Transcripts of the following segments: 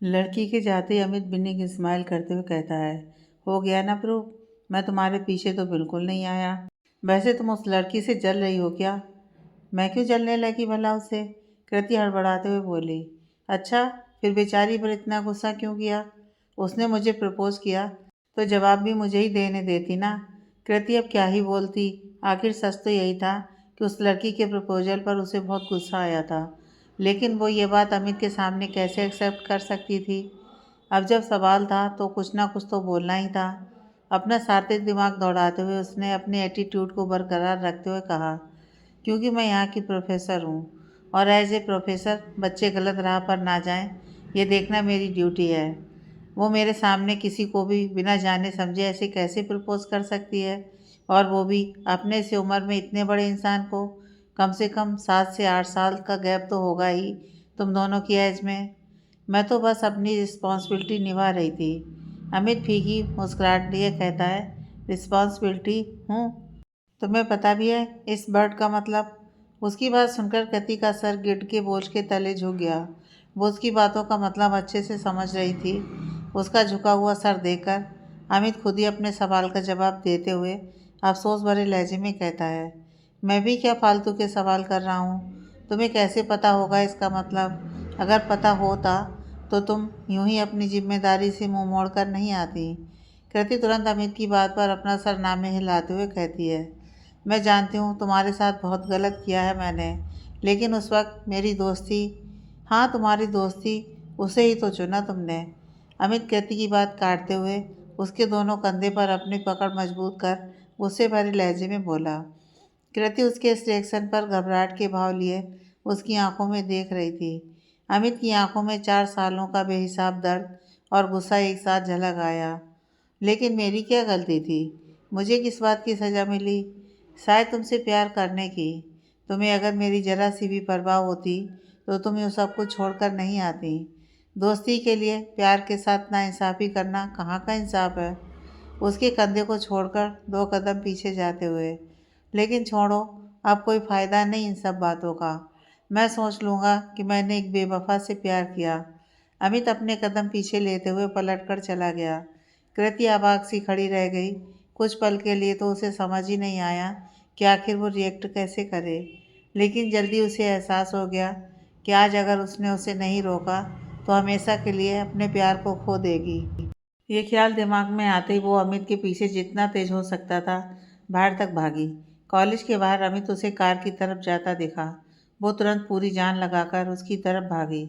लड़की के जाते ही अमित बिन्नी स्माइल करते हुए कहता है, हो गया ना प्रूफ। मैं तुम्हारे पीछे तो बिल्कुल नहीं आया। वैसे तुम उस लड़की से जल रही हो क्या? मैं क्यों जलने लगी भला उसे? कृति हड़बड़ाते हुए बोली। अच्छा, फिर बेचारी पर इतना गुस्सा क्यों किया? उसने मुझे प्रपोज किया तो जवाब भी मुझे ही देने देती ना। कृति अब क्या ही बोलती। आखिर सच तो यही था कि उस लड़की के प्रपोजल पर उसे बहुत गुस्सा आया था, लेकिन वो ये बात अमित के सामने कैसे एक्सेप्ट कर सकती थी? अब जब सवाल था तो कुछ ना कुछ तो बोलना ही था। अपना सार्थक दिमाग दौड़ाते हुए उसने अपने एटीट्यूड को बरकरार रखते हुए कहा, क्योंकि मैं यहाँ की प्रोफेसर हूँ और एज ए प्रोफेसर बच्चे गलत राह पर ना जाएं, ये देखना मेरी ड्यूटी है। वो मेरे सामने किसी को भी बिना जाने समझे ऐसे कैसे प्रपोज कर सकती है, और वो भी अपने से उम्र में इतने बड़े इंसान को। कम से कम 7 से 8 साल का गैप तो होगा ही तुम दोनों की एज में। मैं तो बस अपनी रिस्पॉन्सिबिलिटी निभा रही थी। अमित फीकी मुस्कुराहट लिए कहता है, रिस्पॉन्सिबिलिटी? हूँ? तुम्हें पता भी है इस वर्ड का मतलब? उसकी बात सुनकर कृति का सर गिद्ध के बोझ के तले झुक गया। वो उसकी बातों का मतलब अच्छे से समझ रही थी। उसका झुका हुआ सर देखकर अमित खुद ही अपने सवाल का जवाब देते हुए अफसोस भरे लहजे में कहता है, मैं भी क्या फालतू के सवाल कर रहा हूँ? तुम्हें कैसे पता होगा इसका मतलब? अगर पता होता तो तुम यूं ही अपनी जिम्मेदारी से मुंह मोड़ कर नहीं आती। कृति तुरंत अमित की बात पर अपना सर नामे हिलाते हुए कहती है, मैं जानती हूँ तुम्हारे साथ बहुत गलत किया है मैंने, लेकिन उस वक्त मेरी दोस्ती, हाँ तुम्हारी दोस्ती, उसे ही तो चुना तुमने। अमित कृति की बात काटते हुए उसके दोनों कंधे पर अपनी पकड़ मजबूत कर गुस्से भरे लहजे में बोला। कृति उसके इस रिएक्शन पर घबराहट के भाव लिए उसकी आंखों में देख रही थी। अमित की आंखों में 4 सालों का बेहिसाब दर्द और गुस्सा एक साथ झलक आया। लेकिन मेरी क्या गलती थी? मुझे किस बात की सज़ा मिली? शायद तुमसे प्यार करने की। तुम्हें अगर मेरी ज़रा सी भी परवाह होती तो तुम यूँ सब कुछ छोड़कर नहीं आती। दोस्ती के लिए प्यार के साथ नाइंसाफ़ी करना कहाँ का इंसाफ है? उसके कंधे को छोड़कर 2 कदम पीछे जाते हुए, लेकिन छोड़ो, अब कोई फ़ायदा नहीं इन सब बातों का। मैं सोच लूँगा कि मैंने एक बेवफा से प्यार किया। अमित अपने कदम पीछे लेते हुए पलट कर चला गया। कृति अबाक सी खड़ी रह गई। कुछ पल के लिए तो उसे समझ ही नहीं आया कि आखिर वो रिएक्ट कैसे करे, लेकिन जल्दी उसे एहसास हो गया कि आज अगर उसने उसे नहीं रोका तो हमेशा के लिए अपने प्यार को खो देगी। ये ख्याल दिमाग में आते ही वो अमित के पीछे जितना तेज हो सकता था बाहर तक भागी। कॉलेज के बाहर अमित उसे कार की तरफ जाता दिखा। वो तुरंत पूरी जान लगाकर उसकी तरफ भागी।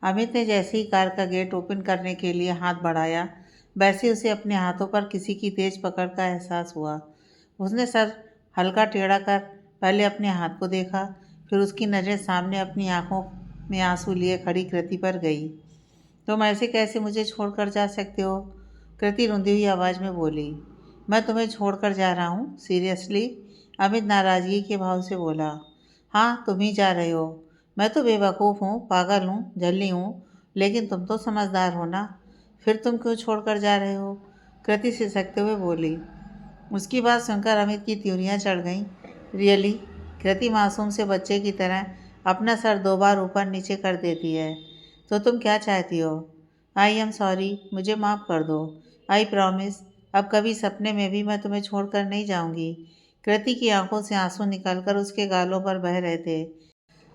अमित ने जैसे ही कार का गेट ओपन करने के लिए हाथ बढ़ाया, वैसे उसे अपने हाथों पर किसी की तेज पकड़ का एहसास हुआ। उसने सर हल्का टेढ़ा कर पहले अपने हाथ को देखा, फिर उसकी नज़र सामने अपनी आंखों में आंसू लिए खड़ी कृति पर गई। तुम ऐसे कैसे मुझे छोड़कर जा सकते हो? कृति रुंधी हुई आवाज़ में बोली। मैं तुम्हें छोड़कर जा रहा हूँ? सीरियसली? अमित नाराज़गी के भाव से बोला। हाँ, तुम ही जा रहे हो। मैं तो बेवकूफ़ हूँ, पागल हूँ, झल्ली हूँ, लेकिन तुम तो समझदार हो ना। फिर तुम क्यों छोड़कर जा रहे हो? कृति सिसकते हुए बोली। उसकी बात सुनकर अमित की त्योरियाँ चढ़ गईं। रियली? कृति मासूम से बच्चे की तरह अपना सर 2 बार ऊपर नीचे कर देती है। तो तुम क्या चाहती हो? आई एम सॉरी, मुझे माफ़ कर दो। आई प्रॉमिस, अब कभी सपने में भी मैं तुम्हें छोड़कर नहीं जाऊंगी। कृति की आंखों से आंसू निकलकर उसके गालों पर बह रहे थे।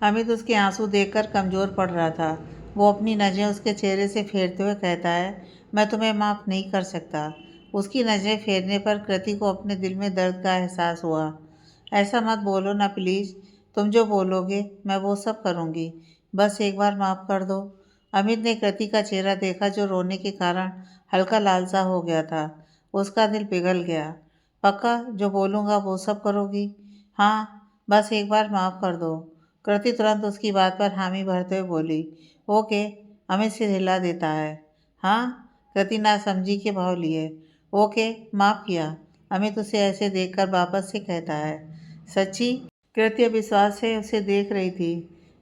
अमित उसके आंसू देखकर कमज़ोर पड़ रहा था। वो अपनी नज़रें उसके चेहरे से फेरते हुए कहता है, मैं तुम्हें माफ़ नहीं कर सकता। उसकी नज़रें फेरने पर कृति को अपने दिल में दर्द का एहसास हुआ। ऐसा मत बोलो ना प्लीज़। तुम जो बोलोगे मैं वो सब करूँगी। बस एक बार माफ़ कर दो। अमित ने कृति का चेहरा देखा जो रोने के कारण हल्का लाल सा हो गया था। उसका दिल पिघल गया। पक्का जो बोलूँगा वो सब करोगी? हाँ, बस एक बार माफ़ कर दो। कृति तुरंत उसकी बात पर हामी भरते हुए बोली। ओके। अमित सिर हिला देता है। हाँ? कृति नासमझी के भाव लिए। ओके, माफ़ किया। अमित उसे ऐसे देखकर वापस से कहता है। सच्ची? कृति अविश्वास से उसे देख रही थी।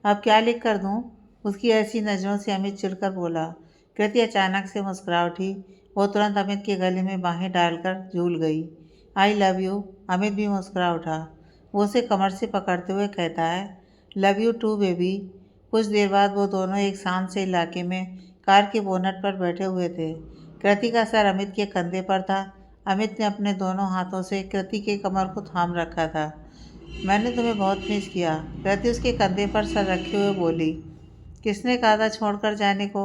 अब क्या लिख कर दूँ? उसकी ऐसी नज़रों से अमित चिढ़कर बोला। कृति अचानक से मुस्कुरा उठी। वो तुरंत अमित के गले में बाहें डालकर झूल गई। I love you. अमित भी मुस्कुरा उठा। वो उसे कमर से पकड़ते हुए कहता है, लव यू टू बेबी। कुछ देर बाद वो दोनों एक शांत से इलाके में कार के बोनट पर बैठे हुए थे। कृति का सर अमित के कंधे पर था। अमित ने अपने दोनों हाथों से कृति के कमर को थाम रखा था। मैंने तुम्हें बहुत मिस किया, कृति उसके कंधे पर सर रखे हुए बोली। किसने कहा था छोड़कर जाने को?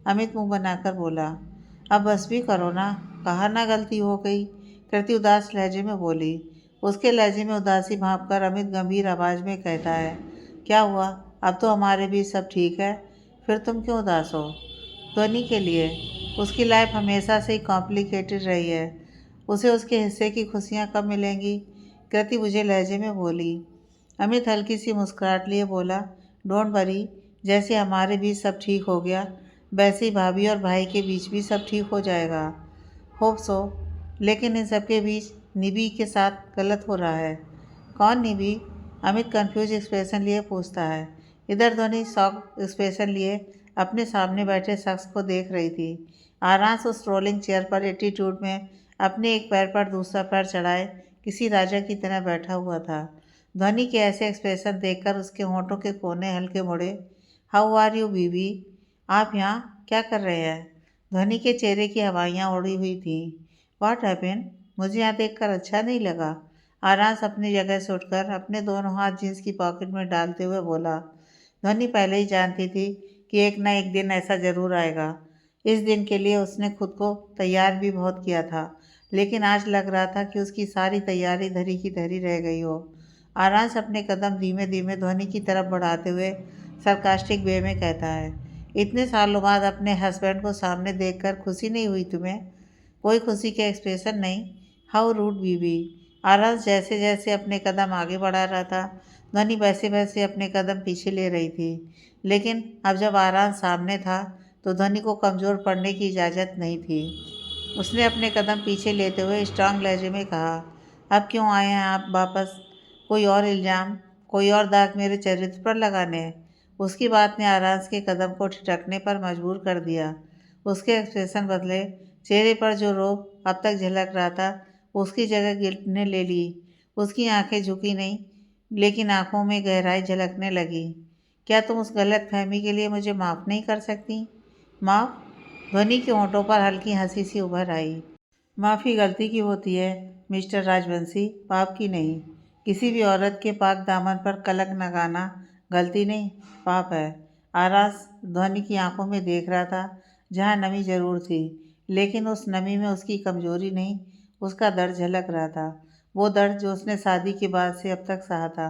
अमित मुंह बनाकर बोला। अब बस भी करो ना, कहा ना गलती हो गई, कृति उदास लहजे में बोली। उसके लहजे में उदासी भांपकर अमित गंभीर आवाज में कहता है, क्या हुआ? अब तो हमारे बीच सब ठीक है, फिर तुम क्यों उदास हो? ध्वनि के लिए। उसकी लाइफ हमेशा से ही कॉम्प्लिकेटेड रही है। उसे उसके हिस्से की खुशियाँ कब मिलेंगी? कृति मुझे लहजे में बोली। अमित हल्की सी मुस्कुराहट लिए बोला, डोंट वरी, जैसे हमारे बीच सब ठीक हो गया वैसे ही भाभी और भाई के बीच भी सब ठीक हो जाएगा। Hope so. लेकिन इन सबके बीच निबी के साथ गलत हो रहा है। कौन निबी? अमित कंफ्यूज एक्सप्रेशन लिए पूछता है। इधर ध्वनि शॉक एक्सप्रेशन लिए अपने सामने बैठे शख्स को देख रही थी। आराम उस रोलिंग चेयर पर एटीट्यूड में अपने एक पैर पर दूसरा पैर चढ़ाए किसी राजा की तरह बैठा हुआ था। ध्वनि के ऐसे एक्सप्रेशन देखकर उसके होंठों के कोने हल्के मुड़े। हाउ आर यू बीबी? आप यहाँ क्या कर रहे हैं? ध्वनि के चेहरे की हवाइयाँ उड़ी हुई थीं। What happened? मुझे यहाँ देखकर अच्छा नहीं लगा। आरांस अपनी जगह से उठकर अपने दोनों हाथ जींस की पॉकेट में डालते हुए बोला। ध्वनि पहले ही जानती थी कि एक ना एक दिन ऐसा ज़रूर आएगा। इस दिन के लिए उसने खुद को तैयार भी बहुत किया था, लेकिन आज लग रहा था कि उसकी सारी तैयारी धरी की धरी रह गई हो। आरांस अपने कदम धीमे धीमे ध्वनि की तरफ बढ़ाते हुए सरकास्टिक वे में कहता है, इतने सालों बाद अपने हस्बैंड को सामने देखकर खुशी नहीं हुई तुम्हें? कोई खुशी के एक्सप्रेशन नहीं। हाउ रूड बीबी। आरांस जैसे जैसे अपने कदम आगे बढ़ा रहा था, ध्वनि वैसे वैसे अपने कदम पीछे ले रही थी। लेकिन अब जब आरांस सामने था तो ध्वनि को कमज़ोर पड़ने की इजाज़त नहीं थी। उसने अपने कदम पीछे लेते हुए स्ट्रांग लहजे में कहा, अब क्यों आए हैं आप वापस? कोई और इल्ज़ाम, कोई और दाग मेरे चरित्र पर लगाने? उसकी बात ने आरांस के कदम को ठिठकने पर मजबूर कर दिया। उसके एक्सप्रेशन बदले। चेहरे पर जो रोब अब तक झलक रहा था उसकी जगह गिल्ट ने ले ली। उसकी आंखें झुकी नहीं, लेकिन आंखों में गहराई झलकने लगी। क्या तुम उस गलत फहमी के लिए मुझे माफ़ नहीं कर सकती? माफ़? ध्वनि के होंठों पर हल्की हंसी सी उभर आई। माफ़ी गलती की होती है मिस्टर राजवंशी, पाप की नहीं। किसी भी औरत के पाक दामन पर कलंक लगाना गलती नहीं, पाप है। आरास ध्वनि की आंखों में देख रहा था, जहाँ नमी जरूर थी, लेकिन उस नमी में उसकी कमजोरी नहीं, उसका दर्द झलक रहा था। वो दर्द जो उसने शादी के बाद से अब तक सहा था।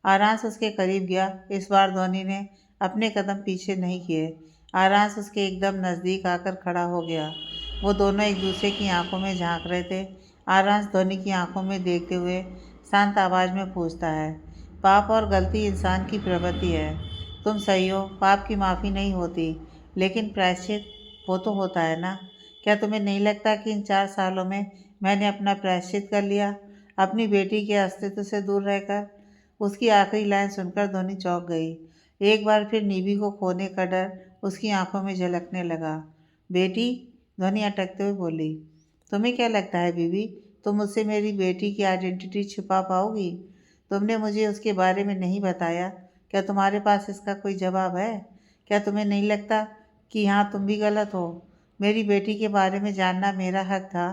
आरांस उसके करीब गया। इस बार ध्वनि ने अपने कदम पीछे नहीं किए। आरांस उसके एकदम नज़दीक आकर खड़ा हो गया। वो दोनों एक दूसरे की आंखों में झांक रहे थे। आरांस ध्वनि की आंखों में देखते हुए शांत आवाज़ में पूछता है, पाप और गलती इंसान की प्रवृत्ति है। तुम सही हो, पाप की माफ़ी नहीं होती, लेकिन प्रायश्चित वो तो होता है ना? क्या तुम्हें नहीं लगता कि इन 4 सालों में मैंने अपना प्रायश्चित कर लिया, अपनी बेटी के अस्तित्व से दूर रहकर? उसकी आखिरी लाइन सुनकर ध्वनि चौंक गई। एक बार फिर निधि को खोने का डर उसकी आंखों में झलकने लगा। बेटी? ध्वनि अटकते हुए बोली। तुम्हें क्या लगता है बीबी, तुम मुझसे मेरी बेटी की आइडेंटिटी छिपा पाओगी? तुमने मुझे उसके बारे में नहीं बताया। क्या तुम्हारे पास इसका कोई जवाब है? क्या तुम्हें नहीं लगता कि हाँ तुम भी गलत हो? मेरी बेटी के बारे में जानना मेरा हक था।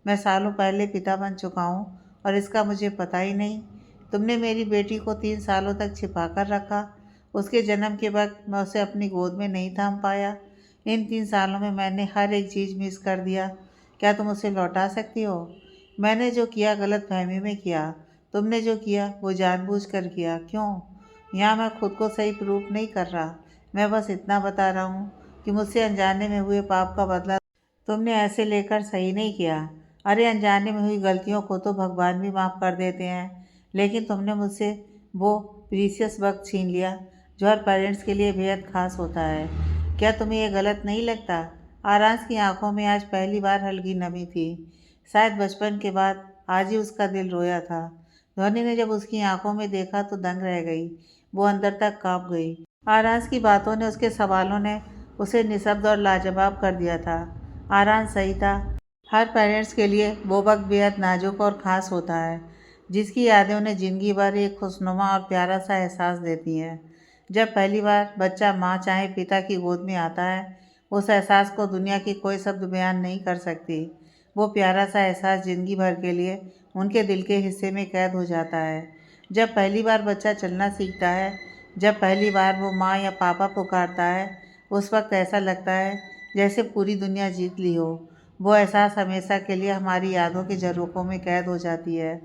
मैं सालों पहले पिता बन चुका हूँ और इसका मुझे पता ही नहीं। तुमने मेरी बेटी को 3 सालों तक छिपा कर रखा। उसके जन्म के वक्त मैं उसे अपनी गोद में नहीं थाम पाया। इन 3 सालों में मैंने हर एक चीज़ मिस कर दिया। क्या तुम उसे लौटा सकती हो? मैंने जो किया गलतफहमी में किया। तुमने जो किया वो जानबूझकर किया। क्यों? यहाँ मैं खुद को सही प्रूफ नहीं कर रहा। मैं बस इतना बता रहा हूँ कि मुझसे अनजाने में हुए पाप का बदला तुमने ऐसे लेकर सही नहीं किया। अरे अनजाने में हुई गलतियों को तो भगवान भी माफ़ कर देते हैं, लेकिन तुमने मुझसे वो प्रीशियस वक्त छीन लिया जो हर पेरेंट्स के लिए बेहद खास होता है। क्या तुम्हें ये गलत नहीं लगता? आरांस की आंखों में आज पहली बार हल्की नमी थी। शायद बचपन के बाद आज ही उसका दिल रोया था। ध्वनि ने जब उसकी आंखों में देखा तो दंग रह गई। वो अंदर तक कांप गई। आरांस की बातों ने, उसके सवालों ने उसे निशब्द और लाजवाब कर दिया था। आरांस सही था। हर पेरेंट्स के लिए वो वक्त बेहद नाजुक और ख़ास होता है, जिसकी यादें उन्हें ज़िंदगी भर एक खुशनुमा और प्यारा सा एहसास देती हैं। जब पहली बार बच्चा माँ चाहे पिता की गोद में आता है, उस एहसास को दुनिया की कोई शब्द बयान नहीं कर सकती। वो प्यारा सा एहसास ज़िंदगी भर के लिए उनके दिल के हिस्से में कैद हो जाता है। जब पहली बार बच्चा चलना सीखता है, जब पहली बार वो माँ या पापा पुकारता है, उस वक्त ऐसा लगता है जैसे पूरी दुनिया जीत ली हो। वो एहसास हमेशा के लिए हमारी यादों के झरोखों में कैद हो जाती है।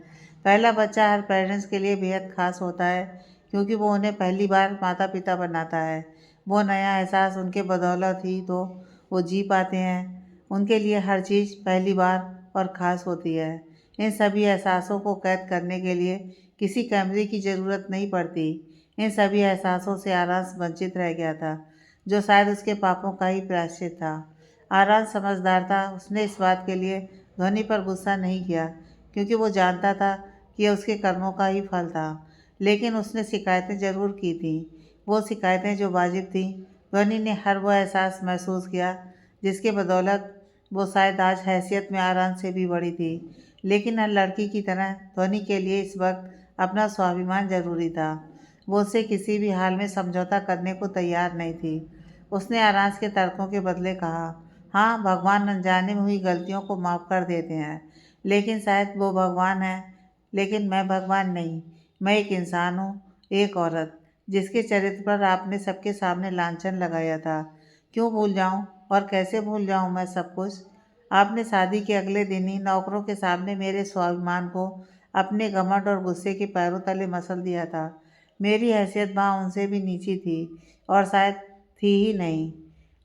पहला बच्चा हर पेरेंट्स के लिए बेहद ख़ास होता है, क्योंकि वो उन्हें पहली बार माता पिता बनाता है। वो नया एहसास उनके बदौलत ही तो वो जी पाते हैं। उनके लिए हर चीज़ पहली बार और ख़ास होती है। इन सभी एहसासों को कैद करने के लिए किसी कैमरे की ज़रूरत नहीं पड़ती। इन सभी एहसासों से आरांश वंचित रह गया था, जो शायद उसके पापों का ही प्रायश्चित था। आरांश समझदार था। उसने इस बात के लिए ध्वनि पर गुस्सा नहीं किया, क्योंकि वो जानता था कि यह उसके कर्मों का ही फल था। लेकिन उसने शिकायतें ज़रूर की थीं, वो शिकायतें जो वाजिब थीं। ध्वनि ने हर वो एहसास महसूस किया जिसके बदौलत वो शायद आज हैसियत में आराम से भी बड़ी थी। लेकिन हर लड़की की तरह ध्वनि के लिए इस वक्त अपना स्वाभिमान जरूरी था। वो उससे किसी भी हाल में समझौता करने को तैयार नहीं थी। उसने आरांश के तर्कों के बदले कहा, हाँ, भगवान अनजाने में हुई गलतियों को माफ़ कर देते हैं, लेकिन शायद वो भगवान है, लेकिन मैं भगवान नहीं। मैं एक इंसान हूँ, एक औरत, जिसके चरित्र पर आपने सबके सामने लांछन लगाया था। क्यों भूल जाऊँ और कैसे भूल जाऊँ मैं सब कुछ? आपने शादी के अगले दिन ही नौकरों के सामने मेरे स्वाभिमान को अपने घमंड और गुस्से के पैरों तले मसल दिया था। मेरी हैसियत वहाँ उनसे भी नीची थी, और शायद थी ही नहीं।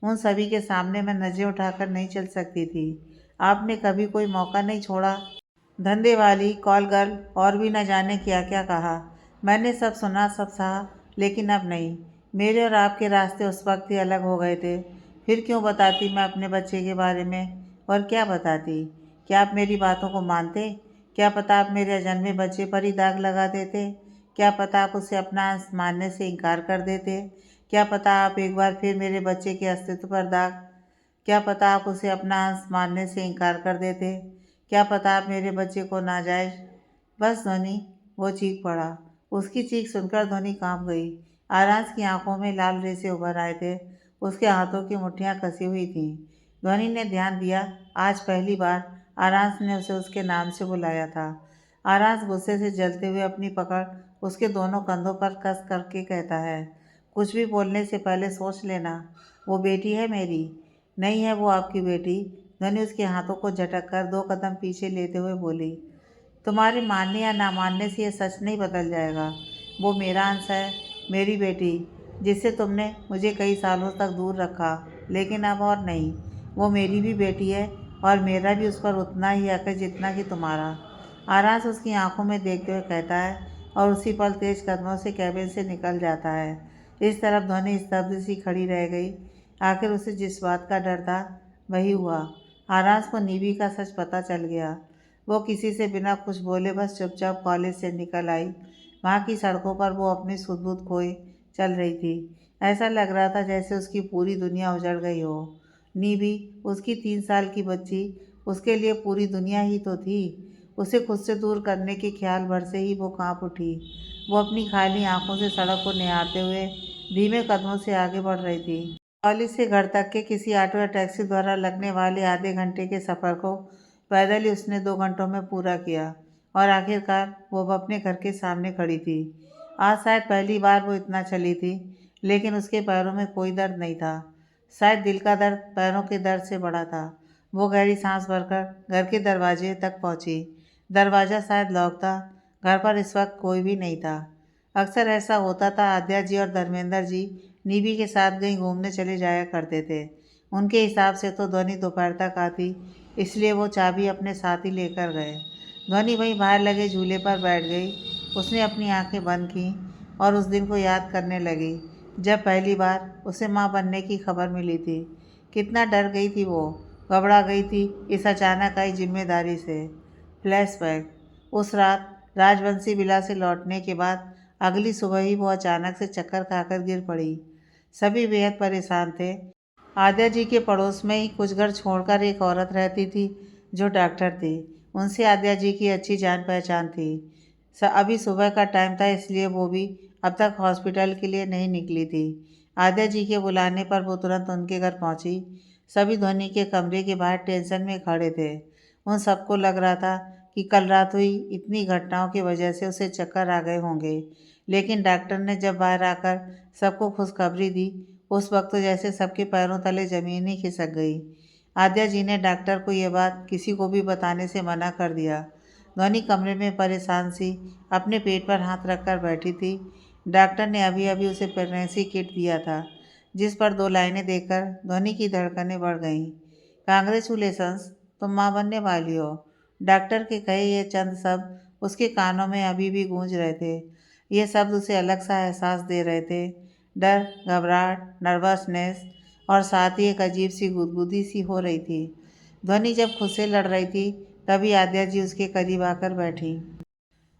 उन सभी के सामने मैं नज़रें उठाकर नहीं चल सकती थी। आपने कभी कोई मौका नहीं छोड़ा। धंधे वाली, कॉल गर्ल और भी न जाने क्या क्या कहा। मैंने सब सुना, सब सहा, लेकिन अब नहीं। मेरे और आपके रास्ते उस वक्त ही अलग हो गए थे। फिर क्यों बताती मैं अपने बच्चे के बारे में? और क्या बताती? क्या आप मेरी बातों को मानते? क्या पता आप मेरे अजन्मे बच्चे पर ही दाग लगा देते? क्या पता आप उसे अपना अंश मानने से इनकार कर देते? क्या पता आप एक बार फिर मेरे बच्चे के अस्तित्व पर दाग क्या पता आप उसे अपना अंश मानने से इनकार कर देते? क्या पता आप मेरे बच्चे को नाजायज? बस ध्वनि, वो चीख पड़ा। उसकी चीख सुनकर ध्वनि कांप गई। आरांश की आंखों में लाल रेसे उभर आए थे। उसके हाथों की मुट्ठियां कसी हुई थीं। ध्वनि ने ध्यान दिया, आज पहली बार आरांश ने उसे उसके नाम से बुलाया था। आरांश गुस्से से जलते हुए अपनी पकड़ उसके दोनों कंधों पर कस करके कहता है, कुछ भी बोलने से पहले सोच लेना। वो बेटी है मेरी, नहीं है वो आपकी बेटी। ध्वनि उसके हाथों को झटक कर 2 कदम पीछे लेते हुए बोली, तुम्हारे मानने या ना मानने से यह सच नहीं बदल जाएगा। वो मेरा अंश है, मेरी बेटी, जिससे तुमने मुझे कई सालों तक दूर रखा, लेकिन अब और नहीं। वो मेरी भी बेटी है, और मेरा भी उस पर उतना ही हक है जितना कि तुम्हारा। आरांश उसकी आंखों में देखते हुए कहता है, और उसी पल तेज कदमों से कैबिन से निकल जाता है। इस तरफ ध्वनि स्तब्ध सी खड़ी रह गई। आखिर उसे जिस बात का डर था वही हुआ। आरांश को निवी का सच पता चल गया। वो किसी से बिना कुछ बोले बस चुपचाप कॉलेज से निकल आई। वहाँ की सड़कों पर वो अपनी सुध-बुध खोए चल रही थी। ऐसा लग रहा था जैसे उसकी पूरी दुनिया उजड़ गई हो। निवी, उसकी 3 साल की बच्ची, उसके लिए पूरी दुनिया ही तो थी। उसे खुद से दूर करने के ख्याल भर से ही वो कांप उठी। वो अपनी खाली आंखों से सड़क को निहारते हुए धीमे कदमों से आगे बढ़ रही थी। कॉलेज से घर तक के किसी ऑटो या टैक्सी द्वारा लगने वाले आधे घंटे के सफ़र को पैदल ही उसने 2 घंटों में पूरा किया, और आखिरकार वो अब अपने घर के सामने खड़ी थी। आज शायद पहली बार वो इतना चली थी, लेकिन उसके पैरों में कोई दर्द नहीं था। शायद दिल का दर्द पैरों के दर्द से बड़ा था। वो गहरी सांस भरकर घर के दरवाजे तक पहुंची। दरवाज़ा शायद लॉक था। घर पर इस वक्त कोई भी नहीं था। अक्सर ऐसा होता था, आद्या जी और धर्मेंद्र जी निधि के साथ कहीं घूमने चले जाया करते थे। उनके हिसाब से तो ध्वनि दोपहर तक आती, इसलिए वो चाबी अपने साथ ही लेकर गए। ध्वनि वहीं बाहर लगे झूले पर बैठ गई। उसने अपनी आंखें बंद कीं और उस दिन को याद करने लगी जब पहली बार उसे माँ बनने की खबर मिली थी। कितना डर गई थी वो, घबरा गई थी इस अचानक आई जिम्मेदारी से। फ्लैशबैक, उस रात राजवंशी विला से लौटने के बाद अगली सुबह ही वो अचानक से चक्कर खाकर गिर पड़ी। सभी बेहद परेशान थे। आद्या जी के पड़ोस में ही कुछ घर छोड़कर एक औरत रहती थी जो डॉक्टर थी। उनसे आद्या जी की अच्छी जान पहचान थी। अभी सुबह का टाइम था, इसलिए वो भी अब तक हॉस्पिटल के लिए नहीं निकली थी। आद्या जी के बुलाने पर वो तुरंत उनके घर पहुंची। सभी ध्वनि के कमरे के बाहर टेंशन में खड़े थे। उन सबको लग रहा था कि कल रात हुई इतनी घटनाओं की वजह से उसे चक्कर आ गए होंगे। लेकिन डॉक्टर ने जब बाहर आकर सबको खुशखबरी दी, उस वक्त तो जैसे सबके पैरों तले ज़मीन ही खिसक गई। आद्या जी ने डॉक्टर को ये बात किसी को भी बताने से मना कर दिया। ध्वनि कमरे में परेशान सी अपने पेट पर हाथ रखकर बैठी थी। डॉक्टर ने अभी अभी उसे प्रेगनेंसी किट दिया था, जिस पर 2 लाइनें देखकर ध्वनि की धड़कनें बढ़ गईं। कांग्रेचुलेशंस, तुम माँ बनने वाली हो। डॉक्टर के कहे ये चंद शब्द उसके कानों में अभी भी गूंज रहे थे। ये शब्द उसे अलग सा एहसास दे रहे थे, डर, घबराहट, नर्वसनेस और साथ ही एक अजीब सी गुदगुदी सी हो रही थी। ध्वनि जब खुद से लड़ रही थी, तभी आद्या जी उसके करीब आकर बैठी।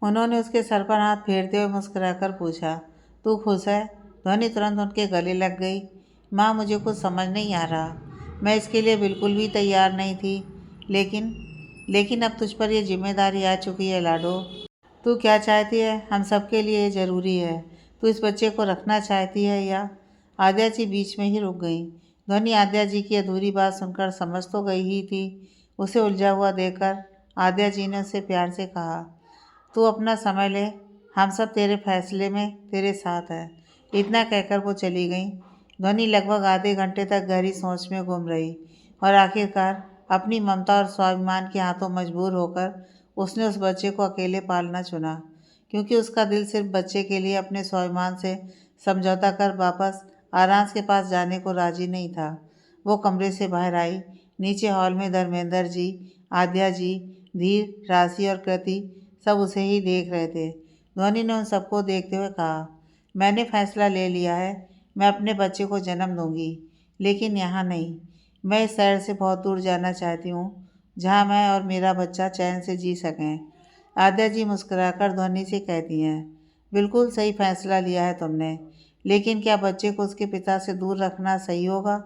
उन्होंने उसके सर पर हाथ फेरते हुए मुस्कुराकर पूछा, तू खुश है? ध्वनि तुरंत उनके गले लग गई। माँ, मुझे कुछ समझ नहीं आ रहा। मैं इसके लिए बिल्कुल भी तैयार नहीं थी, लेकिन लेकिन अब तुझ पर यह जिम्मेदारी आ चुकी है लाडो। तू क्या चाहती है? हम सबके लिए ये ज़रूरी है। तू इस बच्चे को रखना चाहती है या? आद्या जी बीच में ही रुक गई। ध्वनि आद्या जी की अधूरी बात सुनकर समझ तो गई ही थी। उसे उलझा हुआ देखकर आद्या जी ने उससे प्यार से कहा, तू अपना समय ले, हम सब तेरे फैसले में तेरे साथ हैं। इतना कहकर वो चली गई। ध्वनि लगभग आधे घंटे तक गहरी सोच में घूम रही और आखिरकार अपनी ममता और स्वाभिमान के हाथों मजबूर होकर उसने उस बच्चे को अकेले पालना चुना, क्योंकि उसका दिल सिर्फ बच्चे के लिए अपने स्वाभिमान से समझौता कर वापस आरांस के पास जाने को राजी नहीं था। वो कमरे से बाहर आई। नीचे हॉल में धर्मेंद्र जी, आद्या जी, धीर, राशि और कृति सब उसे ही देख रहे थे। ध्वनि ने उन सबको देखते हुए कहा, मैंने फैसला ले लिया है। मैं अपने बच्चे को जन्म दूंगी, लेकिन यहाँ नहीं। मैं इस शहर से बहुत दूर जाना चाहती हूँ, जहाँ मैं और मेरा बच्चा चैन से जी सकें। आद्या जी मुस्कुराकर ध्वनि से कहती हैं, बिल्कुल सही फैसला लिया है तुमने, लेकिन क्या बच्चे को उसके पिता से दूर रखना सही होगा?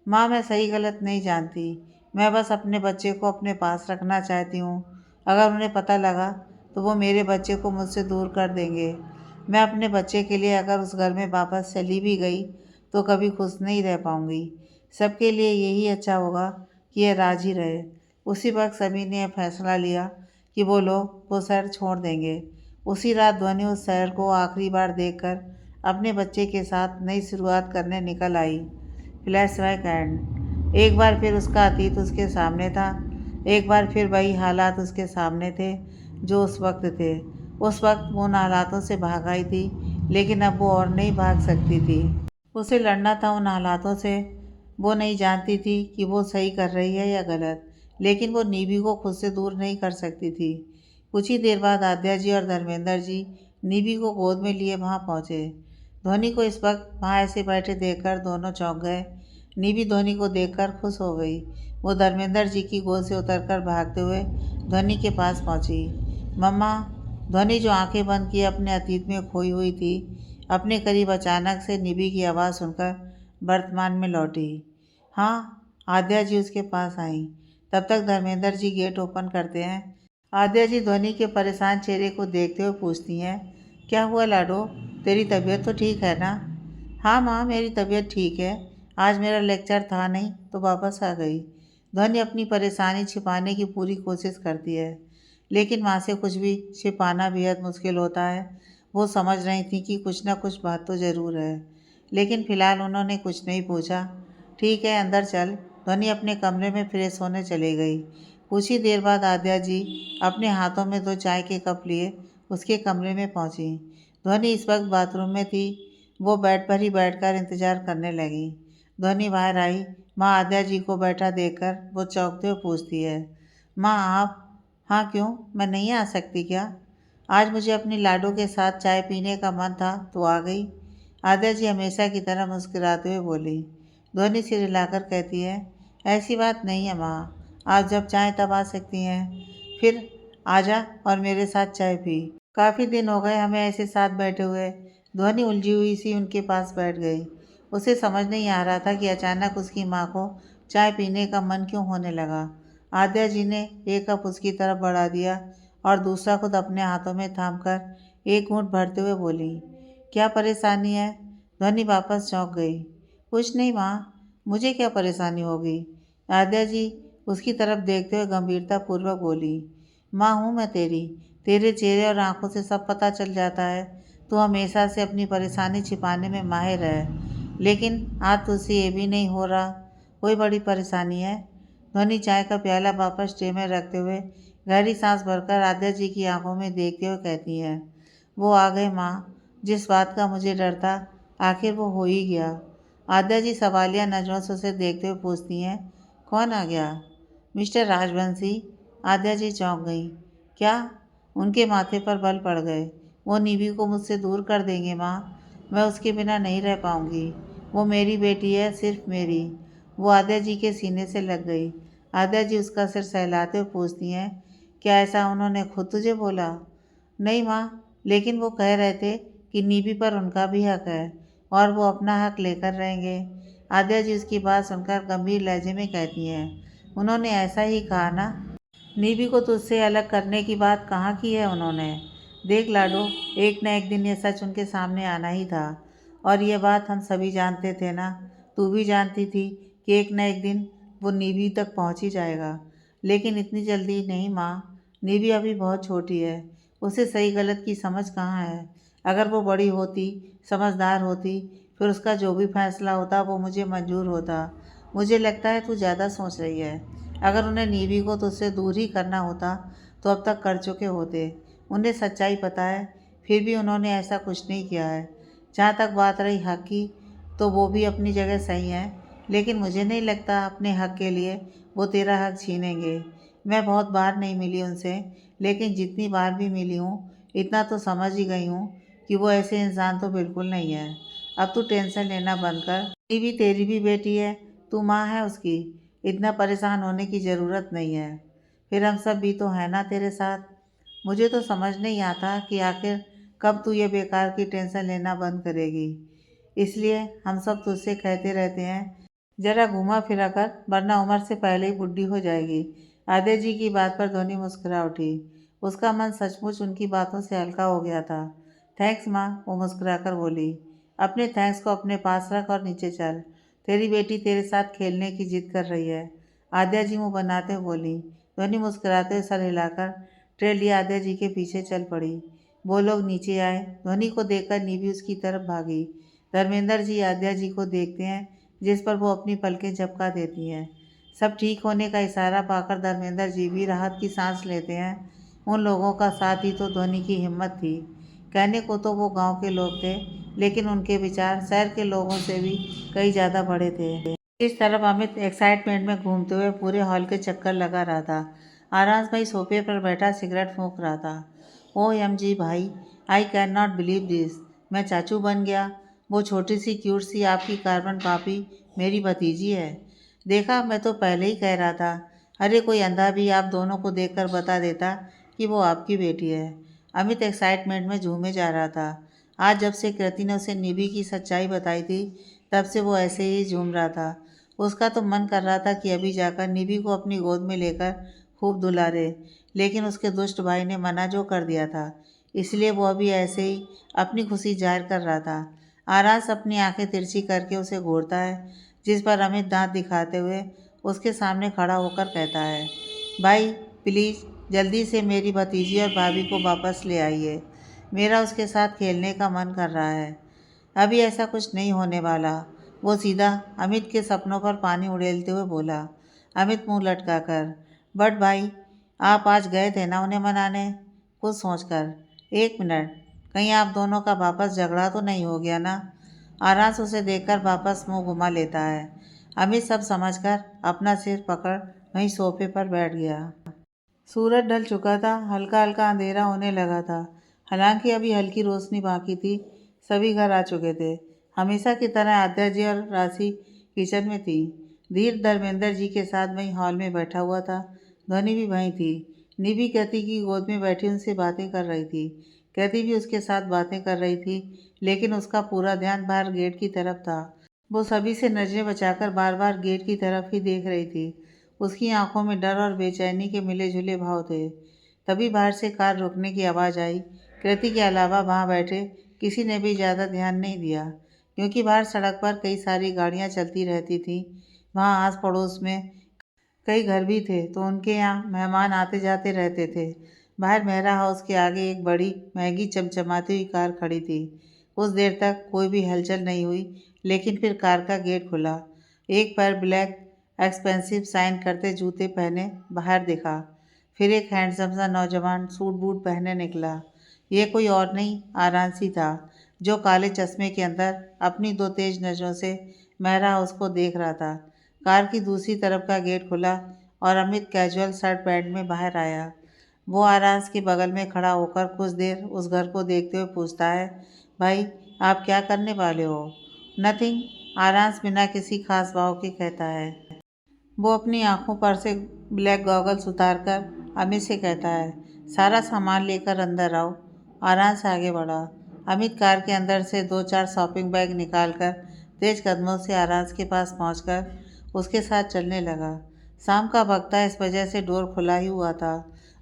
माँ, मैं सही गलत नहीं जानती। मैं बस अपने बच्चे को अपने पास रखना चाहती हूँ। अगर उन्हें पता लगा तो वो मेरे बच्चे को मुझसे दूर कर देंगे। मैं अपने बच्चे के लिए अगर उस घर में वापस चली भी गई तो कभी खुश नहीं रह पाऊँगी। सबके लिए यही अच्छा होगा कि यह राजी रहे। उसी वक्त सभी ने यह फैसला लिया कि वो लोग वो शहर छोड़ देंगे। उसी रात ध्वनि उस शहर को आखिरी बार देखकर अपने बच्चे के साथ नई शुरुआत करने निकल आई। Flashback and. एक बार फिर उसका अतीत उसके सामने था। एक बार फिर वही हालात उसके सामने थे जो उस वक्त थे। उस वक्त वो उन हालातों से भाग आई थी, लेकिन अब वो और नहीं भाग सकती थी। उसे लड़ना था उन हालातों से। वो नहीं जानती थी कि वो सही कर रही है या गलत, लेकिन वो नीवी को खुद से दूर नहीं कर सकती थी। कुछ ही देर बाद आद्या जी और धर्मेंद्र जी नीवी को गोद में लिए वहाँ पहुँचे। ध्वनि को इस वक्त वहाँ ऐसे बैठे देखकर दोनों चौंक गए। नीवी ध्वनि को देखकर खुश हो गई। वो धर्मेंद्र जी की गोद से उतरकर भागते हुए ध्वनि के पास पहुँची। मम्मा। ध्वनि जो आंखें बंद किए अपने अतीत में खोई हुई थी, अपने करीब अचानक से निभि की आवाज़ सुनकर वर्तमान में लौटी। हाँ। आद्या जी उसके पास आईं। तब तक धर्मेंद्र जी गेट ओपन करते हैं। आद्या जी ध्वनि के परेशान चेहरे को देखते हुए पूछती हैं, क्या हुआ लाडो? तेरी तबीयत तो ठीक है ना? हाँ माँ, मेरी तबीयत ठीक है। आज मेरा लेक्चर था नहीं तो वापस आ गई। ध्वनि अपनी परेशानी छिपाने की पूरी कोशिश करती है, लेकिन माँ से कुछ भी छिपाना बेहद मुश्किल होता है। वो समझ रही थी कि कुछ ना कुछ बात तो ज़रूर है, लेकिन फ़िलहाल उन्होंने कुछ नहीं पूछा। ठीक है, अंदर चल। ध्वनि अपने कमरे में फ्रेश होने चली गई। कुछ ही देर बाद आद्या जी अपने हाथों में 2 चाय के कप लिए उसके कमरे में पहुंची। ध्वनि इस वक्त बाथरूम में थी। वो बेड पर ही बैठकर इंतज़ार करने लगी। ध्वनि बाहर आई। माँ आद्या जी को बैठा देखकर वो चौंकते हुए पूछती है, माँ आप? हाँ क्यों, मैं नहीं आ सकती क्या? आज मुझे अपनी लाडो के साथ चाय पीने का मन था तो आ गई। आद्या जी हमेशा की तरह मुस्कुराते हुए बोली। ध्वनि सिर हिलाकर कहती है, ऐसी बात नहीं है माँ, आप जब चाहें तब आ सकती हैं। फिर आजा और मेरे साथ चाय पी। काफ़ी दिन हो गए हमें ऐसे साथ बैठे हुए। ध्वनि उलझी हुई सी उनके पास बैठ गई। उसे समझ नहीं आ रहा था कि अचानक उसकी माँ को चाय पीने का मन क्यों होने लगा। आद्या जी ने एक कप उसकी तरफ बढ़ा दिया और दूसरा खुद अपने हाथों में थामकर एक घूंट भरते हुए बोली, क्या परेशानी है? ध्वनि वापस चौंक गई। कुछ नहीं माँ, मुझे क्या परेशानी होगी? आद्या जी उसकी तरफ देखते हुए गंभीरतापूर्वक बोली। माँ हूँ मैं तेरी, तेरे चेहरे और आंखों से सब पता चल जाता है। तू हमेशा से अपनी परेशानी छिपाने में माहिर है, लेकिन आज तुझसे ये भी नहीं हो रहा। कोई बड़ी परेशानी है? ध्वनि चाय का प्याला वापस ट्रे में रखते हुए गहरी सांस भरकर आद्या जी की आंखों में देखते हुए कहती है। वो आ गए माँ, जिस बात का मुझे डर था आखिर वो हो ही गया। आद्या जी सवालिया नजरों से उसे देखते हुए पूछती हैं, कौन आ गया? मिस्टर राजवंशी। आद्या जी चौंक गईं। क्या? उनके माथे पर बल पड़ गए। वो निधि को मुझसे दूर कर देंगे माँ, मैं उसके बिना नहीं रह पाऊंगी। वो मेरी बेटी है, सिर्फ मेरी। वो आद्या जी के सीने से लग गई। आद्या जी उसका सिर सहलाते हुए पूछती हैं, क्या ऐसा उन्होंने खुद तुझे बोला? नहीं माँ, लेकिन वो कह रहे थे कि नीबी पर उनका भी हक है और वो अपना हक लेकर रहेंगे। आद्या जी उसकी बात सुनकर गंभीर लहजे में कहती हैं, उन्होंने ऐसा ही कहा ना? नीबी को तुझसे अलग करने की बात कहाँ की है उन्होंने? देख लाडो, एक न एक दिन ये सच उनके सामने आना ही था और ये बात हम सभी जानते थे ना। तू भी जानती थी कि एक न एक दिन वो नीबी तक पहुँच ही जाएगा, लेकिन इतनी जल्दी नहीं माँ। नीबी अभी बहुत छोटी है, उसे सही गलत की समझ कहाँ है। अगर वो बड़ी होती, समझदार होती, फिर उसका जो भी फैसला होता वो मुझे मंजूर होता। मुझे लगता है तू ज़्यादा सोच रही है। अगर उन्हें नीवी को तुझसे दूर ही करना होता तो अब तक कर चुके होते। उन्हें सच्चाई पता है, फिर भी उन्होंने ऐसा कुछ नहीं किया है। जहाँ तक बात रही हक की, तो वो भी अपनी जगह सही है, लेकिन मुझे नहीं लगता अपने हक के लिए वो तेरा हक छीनेंगे। मैं बहुत बार नहीं मिली उनसे, लेकिन जितनी बार भी मिली हूँ इतना तो समझ ही गई हूँ कि वो ऐसे इंसान तो बिल्कुल नहीं है। अब तू टेंशन लेना बंद कर। ये भी तेरी भी बेटी है, तू माँ है उसकी। इतना परेशान होने की ज़रूरत नहीं है। फिर हम सब भी तो हैं ना तेरे साथ। मुझे तो समझ नहीं आता कि आखिर कब तू ये बेकार की टेंशन लेना बंद करेगी। इसलिए हम सब तुझसे कहते रहते हैं, जरा घुमा फिरा कर, वरना उम्र से पहले ही बुढ़ी हो जाएगी। आद्या जी की बात पर ध्वनि मुस्कुरा उठी। उसका मन सचमुच उनकी बातों से हल्का हो गया था। थैंक्स माँ, वो मुस्कुराकर बोली। अपने थैंक्स को अपने पास रख और नीचे चल। तेरी बेटी तेरे साथ खेलने की जिद कर रही है। आद्या जी मुँह बनाते हुए बोली। ध्वनि मुस्कुराते हुए सर हिलाकर ट्रे लिए आद्या जी के पीछे चल पड़ी। वो लोग नीचे आए। ध्वनि को देखकर नीवी उसकी तरफ भागी। धर्मेंद्र जी आद्या जी को देखते हैं, जिस पर वो अपनी पलकें झपका देती हैं। सब ठीक होने का इशारा पाकर धर्मेंद्र जी भी राहत की सांस लेते हैं। उन लोगों का साथ ही तो ध्वनि की हिम्मत थी। कहने को तो वो गांव के लोग थे, लेकिन उनके विचार शहर के लोगों से भी कई ज़्यादा बड़े थे। इस तरफ अमित एक्साइटमेंट में घूमते हुए पूरे हॉल के चक्कर लगा रहा था। आराज भाई सोफे पर बैठा सिगरेट फूंक रहा था। ओ एम जी भाई, I can not believe this. मैं चाचू बन गया। वो छोटी सी क्यूट सी आपकी कार्बन कॉपी मेरी भतीजी है। देखा, मैं तो पहले ही कह रहा था। अरे कोई अंधा भी आप दोनों को देखकर बता देता कि वो आपकी बेटी है। अमित एक्साइटमेंट में झूमे जा रहा था। आज जब से कृति ने उसे निभि की सच्चाई बताई थी, तब से वो ऐसे ही झूम रहा था। उसका तो मन कर रहा था कि अभी जाकर निभि को अपनी गोद में लेकर खूब दुलारे, लेकिन उसके दुष्ट भाई ने मना जो कर दिया था, इसलिए वो अभी ऐसे ही अपनी खुशी जाहिर कर रहा था। आरास अपनी आंखें तिरछी करके उसे घूरता है, जिस पर अमित दांत दिखाते हुए उसके सामने खड़ा होकर कहता है, भाई प्लीज़ जल्दी से मेरी भतीजी और भाभी को वापस ले आइए। मेरा उसके साथ खेलने का मन कर रहा है। अभी ऐसा कुछ नहीं होने वाला। वो सीधा अमित के सपनों पर पानी उड़ेलते हुए बोला। अमित मुंह लटकाकर, बट भाई आप आज गए थे ना उन्हें मनाने? कुछ सोचकर, एक मिनट, कहीं आप दोनों का वापस झगड़ा तो नहीं हो गया ना? आरास उसे देखकर वापस मुंह घुमा लेता है। अमित सब समझकर अपना सिर पकड़ वहीं सोफे पर बैठ गया। सूरज ढल चुका था। हल्का हल्का अंधेरा होने लगा था। हालांकि अभी हल्की रोशनी बाकी थी। सभी घर आ चुके थे। हमेशा की तरह आद्या जी और राशि किचन में थी। धीर धर्मेंद्र जी के साथ वहीं हॉल में बैठा हुआ था। ध्वनि भी वहीं थी। निधि कृति की गोद में बैठी उनसे बातें कर रही थी। कृति भी उसके साथ बातें कर रही थी, लेकिन उसका पूरा ध्यान बाहर गेट की तरफ था। वो सभी से नजरें बचाकर बार बार गेट की तरफ ही देख रही थी। उसकी आंखों में डर और बेचैनी के मिले जुले भाव थे। तभी बाहर से कार रुकने की आवाज़ आई। कृति के अलावा वहाँ बैठे किसी ने भी ज़्यादा ध्यान नहीं दिया। क्योंकि बाहर सड़क पर कई सारी गाड़ियाँ चलती रहती थीं। वहाँ आस पड़ोस में कई घर भी थे, तो उनके यहाँ मेहमान आते जाते रहते थे। बाहर मेहरा हाउस के आगे एक बड़ी महंगी चमचमाती हुई कार खड़ी थी। कुछ देर तक कोई भी हलचल नहीं हुई, लेकिन फिर कार का गेट खुला। एक पैर ब्लैक एक्सपेंसिव साइन करते जूते पहने बाहर दिखा। फिर एक हैंडसम सा नौजवान सूट बूट पहने निकला। ये कोई और नहीं, आरांसी था, जो काले चश्मे के अंदर अपनी दो तेज नज़रों से मेहरा हाउस को देख रहा था। कार की दूसरी तरफ का गेट खुला और अमित कैजुअल शर्ट पैंट में बाहर आया। वो आरांस के बगल में खड़ा होकर कुछ देर उस घर को देखते हुए पूछता है, भाई आप क्या करने वाले हो? नथिंग, आरांस बिना किसी खास भाव के कहता है। वो अपनी आंखों पर से ब्लैक गॉगल्स उतारकर अमित से कहता है, सारा सामान लेकर अंदर आओ। आरांस आगे बढ़ा। अमित कार के अंदर से 2-4 शॉपिंग बैग निकालकर तेज कदमों से आरांस के पास पहुंचकर उसके साथ चलने लगा। शाम का वक्त था, इस वजह से डोर खुला ही हुआ था।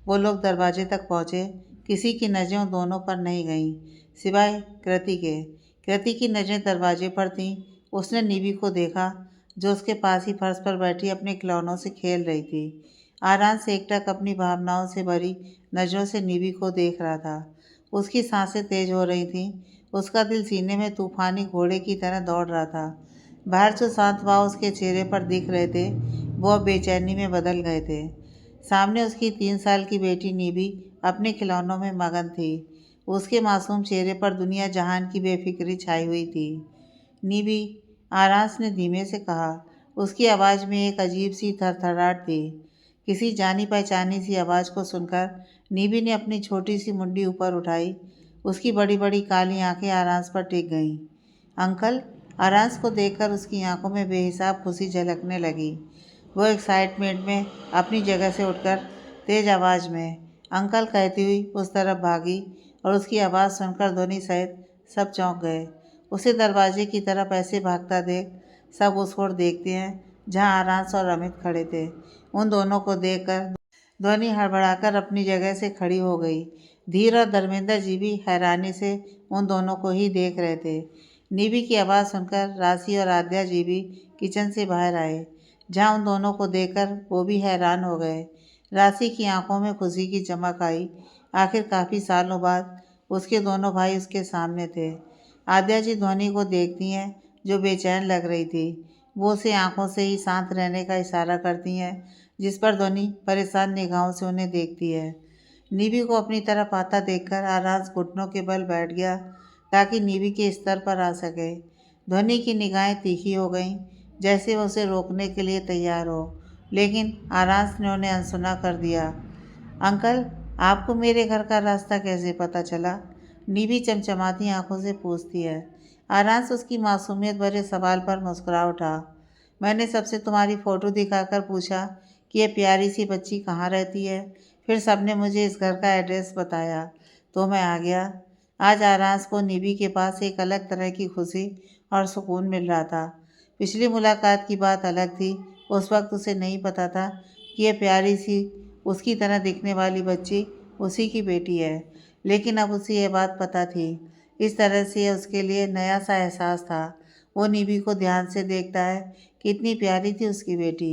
वो लोग दरवाजे तक पहुंचे। किसी की नज़रें दोनों पर नहीं गईं, सिवाय कृति के। कृति की नज़रें दरवाजे पर थीं। उसने निधि को देखा, जो उसके पास ही फर्श पर बैठी अपने खिलौनों से खेल रही थी। आरांस एकटक अपनी भावनाओं से भरी नज़रों से निधि को देख रहा था। उसकी सांसें तेज हो रही थीं। उसका दिल सीने में तूफानी घोड़े की तरह दौड़ रहा था। बाहर जो शांत भाव उसके चेहरे पर दिख रहे थे, वो अब बेचैनी में बदल गए थे। सामने उसकी 3 साल की बेटी निधि अपने खिलौनों में मगन थी। उसके मासूम चेहरे पर दुनिया जहान की बेफिक्री छाई हुई थी। निधि, आरांस ने धीमे से कहा। उसकी आवाज़ में एक अजीब सी थरथराहट थी। किसी जानी पहचानी सी आवाज़ को सुनकर निधि ने अपनी छोटी सी मुंडी ऊपर उठाई। उसकी बड़ी बड़ी काली आंखें आरांस पर टिक गईं। अंकल, आरांस को देखकर उसकी आंखों में बेहिसाब खुशी झलकने लगी। वो एक्साइटमेंट में अपनी जगह से उठकर तेज आवाज़ में अंकल कहती हुई उस तरफ भागी, और उसकी आवाज़ सुनकर ध्वनि सहित सब चौंक गए। उसे दरवाजे की तरफ ऐसे भागता देख सब उस ओर देखते हैं जहां आरांस और अमित खड़े थे। उन दोनों को देखकर ध्वनि हड़बड़ाकर अपनी जगह से खड़ी हो गई। धीर और धर्मेंद्र जी भी हैरानी से उन दोनों को ही देख रहे थे। निधि की आवाज़ सुनकर राशि और आद्या जी भी किचन से बाहर आए, जहां उन दोनों को देखकर वो भी हैरान हो गए। राशि की आंखों में खुशी की चमक आई। आखिर काफ़ी सालों बाद उसके दोनों भाई उसके सामने थे। आद्या जी ध्वनि को देखती हैं, जो बेचैन लग रही थी। वो उसे आंखों से ही शांत रहने का इशारा करती हैं, जिस पर ध्वनि परेशान निगाहों से उन्हें देखती है। निधि को अपनी तरफ आता देखकर आरांस घुटनों के बल बैठ गया, ताकि निधि के स्तर पर आ सके। ध्वनि की निगाहें तीखी हो गईं, जैसे वो उसे रोकने के लिए तैयार हो, लेकिन आरांस ने उन्हें अनसुना कर दिया। अंकल, आपको मेरे घर का रास्ता कैसे पता चला? निधि चमचमाती आंखों से पूछती है। आरांस उसकी मासूमियत भरे सवाल पर मुस्कुरा उठा। मैंने सबसे तुम्हारी फ़ोटो दिखाकर पूछा कि ये प्यारी सी बच्ची कहाँ रहती है। फिर सबने मुझे इस घर का एड्रेस बताया, तो मैं आ गया। आज आरांस को निधि के पास एक अलग तरह की खुशी और सुकून मिल रहा था। पिछली मुलाकात की बात अलग थी। उस वक्त उसे नहीं पता था कि यह प्यारी सी उसकी तरह दिखने वाली बच्ची उसी की बेटी है, लेकिन अब उसे यह बात पता थी। इस तरह से यह उसके लिए नया सा एहसास था। वो निधि को ध्यान से देखता है, कितनी प्यारी थी उसकी बेटी।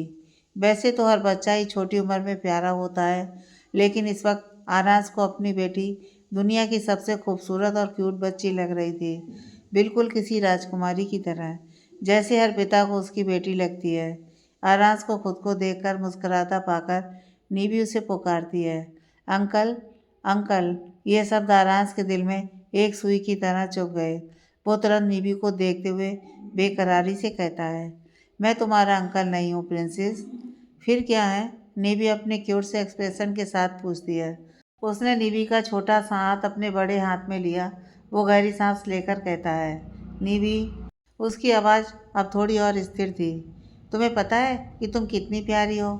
वैसे तो हर बच्चा ही छोटी उम्र में प्यारा होता है, लेकिन इस वक्त आरांस को अपनी बेटी दुनिया की सबसे खूबसूरत और क्यूट बच्ची लग रही थी, बिल्कुल किसी राजकुमारी की तरह, जैसे हर पिता को उसकी बेटी लगती है। आरांस को खुद को देखकर मुस्कुराता पाकर निधि उसे पुकारती है, अंकल, अंकल। यह शब्द आरांस के दिल में एक सुई की तरह चुभ गए। वो तुरंत निधि को देखते हुए बेकरारी से कहता है, मैं तुम्हारा अंकल नहीं हूँ प्रिंसेस। फिर क्या है? निधि अपने क्यूट से एक्सप्रेशन के साथ पूछती है। उसने निधि का छोटा सा हाथ अपने बड़े हाथ में लिया। वो गहरी सांस लेकर कहता है, निधि। उसकी आवाज़ अब थोड़ी और स्थिर थी। तुम्हें पता है कि तुम कितनी प्यारी हो?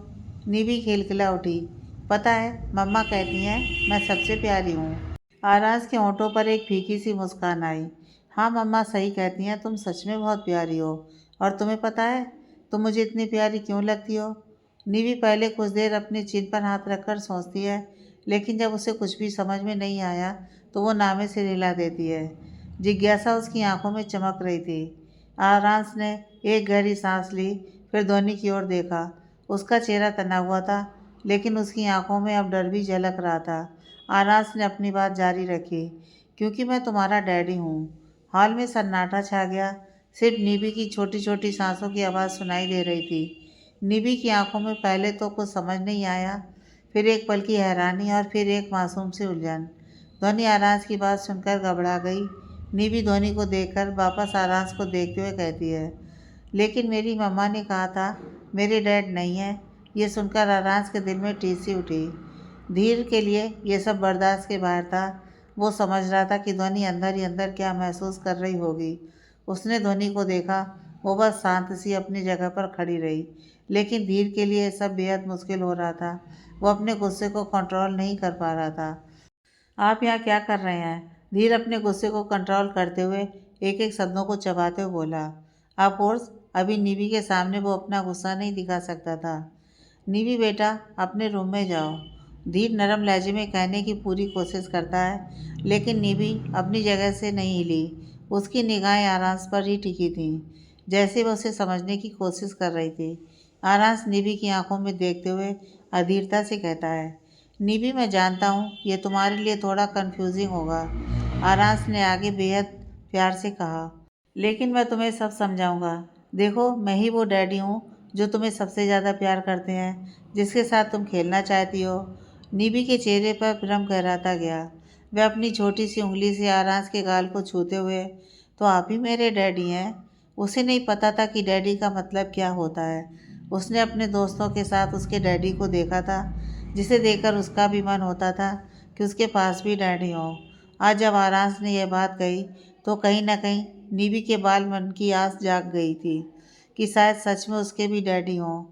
निधि खिलखिला उठी। पता है, मम्मा कहती हैं मैं सबसे प्यारी हूँ। आरांस के होंठों पर एक फीकी सी मुस्कान आई। हाँ, मम्मा सही कहती हैं, तुम सच में बहुत प्यारी हो। और तुम्हें पता है तुम मुझे इतनी प्यारी क्यों लगती हो? निधि पहले कुछ देर अपने चिन पर हाथ रखकर सोचती है, लेकिन जब उसे कुछ भी समझ में नहीं आया तो वो नामे से हिला देती है। जिज्ञासा उसकी आंखों में चमक रही थी। आरांस ने एक गहरी सांस ली, फिर ध्वनि की ओर देखा। उसका चेहरा तना हुआ था, लेकिन उसकी आंखों में अब डर भी झलक रहा था। आरांस ने अपनी बात जारी रखी, क्योंकि मैं तुम्हारा डैडी हूँ। हॉल में सन्नाटा छा गया। सिर्फ निधि की छोटी छोटी सांसों की आवाज़ सुनाई दे रही थी। निधि की आंखों में पहले तो कुछ समझ नहीं आया, फिर एक पल की हैरानी और फिर एक मासूम सी उलझन। ध्वनि आरांस की बात सुनकर घबरा गई। निधि ध्वनि को देखकर वापस आरांस को देखते हुए कहती है, लेकिन मेरी मम्मा ने कहा था मेरे डैड नहीं है। ये सुनकर आरांस के दिल में टीस सी उठी। धीर के लिए ये सब बर्दाश्त के बाहर था। वो समझ रहा था कि ध्वनि अंदर ही अंदर क्या महसूस कर रही होगी। उसने ध्वनि को देखा। वो बस शांत सी अपनी जगह पर खड़ी रही, लेकिन धीर के लिए सब बेहद मुश्किल हो रहा था। वो अपने गुस्से को कंट्रोल नहीं कर पा रहा था। आप यहाँ क्या कर रहे हैं? धीर अपने गुस्से को कंट्रोल करते हुए एक एक शब्दों को चबाते हुए बोला। ऑफ कोर्स अभी निवी के सामने वो अपना गुस्सा नहीं दिखा सकता था। निवी बेटा, अपने रूम में जाओ। धीर नरम लहजे में कहने की पूरी कोशिश करता है, लेकिन निवी अपनी जगह से नहीं हिली। उसकी निगाहें आरांस पर ही टिकी थीं, जैसे वह उसे समझने की कोशिश कर रही थी। आरांस निवी की आंखों में देखते हुए अधीरता से कहता है, निवी मैं जानता हूँ ये तुम्हारे लिए थोड़ा कंफ्यूजिंग होगा। आरांस ने आगे बेहद प्यार से कहा, लेकिन मैं तुम्हें सब समझाऊंगा। देखो, मैं ही वो डैडी हूँ जो तुम्हें सबसे ज़्यादा प्यार करते हैं, जिसके साथ तुम खेलना चाहती हो। निवी के चेहरे पर भ्रम गहराता गया। वह अपनी छोटी सी उंगली से आरांस के गाल को छूते हुए, तो आप ही मेरे डैडी हैं। उसे नहीं पता था कि डैडी का मतलब क्या होता है। उसने अपने दोस्तों के साथ उसके डैडी को देखा था, जिसे देखकर उसका भी मन होता था कि उसके पास भी डैडी हो। आज जब आरांस ने यह बात कही, तो कहीं न कहीं निवी के बाल मन की आस जाग गई थी कि शायद सच में उसके भी डैडी हों।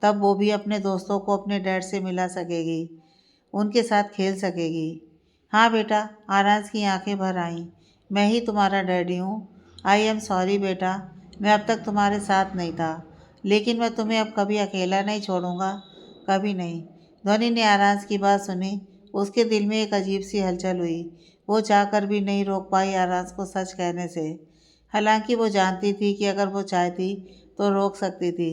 तब वो भी अपने दोस्तों को अपने डैड से मिला सकेगी, उनके साथ खेल सकेगी। हाँ बेटा, आरांस की आंखें भर आईं। मैं ही तुम्हारा डैडी हूँ। आई एम सॉरी बेटा, मैं अब तक तुम्हारे साथ नहीं था, लेकिन मैं तुम्हें अब कभी अकेला नहीं छोड़ूंगा, कभी नहीं। ध्वनि ने आरांस की बात सुनी। उसके दिल में एक अजीब सी हलचल हुई। वो चाहकर भी नहीं रोक पाई आरांस को सच कहने से। हालांकि वो जानती थी कि अगर वो चाहती तो रोक सकती थी,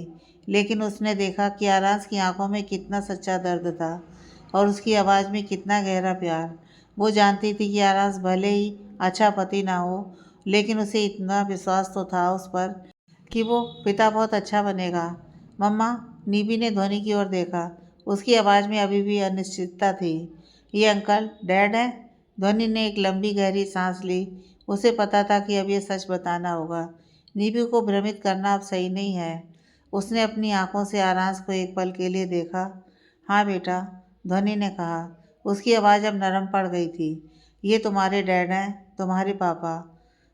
लेकिन उसने देखा कि आरांस की आंखों में कितना सच्चा दर्द था और उसकी आवाज़ में कितना गहरा प्यार। वो जानती थी कि आरांस भले ही अच्छा पति ना हो, लेकिन उसे इतना विश्वास तो था उस पर कि वो पिता बहुत अच्छा बनेगा। मम्मा, निवी ने ध्वनि की ओर देखा। उसकी आवाज़ में अभी भी अनिश्चितता थी। ये अंकल डैड है? ध्वनि ने एक लंबी गहरी सांस ली। उसे पता था कि अब ये सच बताना होगा। निवी को भ्रमित करना अब सही नहीं है। उसने अपनी आंखों से आरांस को एक पल के लिए देखा। हाँ बेटा, ध्वनि ने कहा। उसकी आवाज़ अब नरम पड़ गई थी। ये तुम्हारे डैड हैं, तुम्हारे पापा।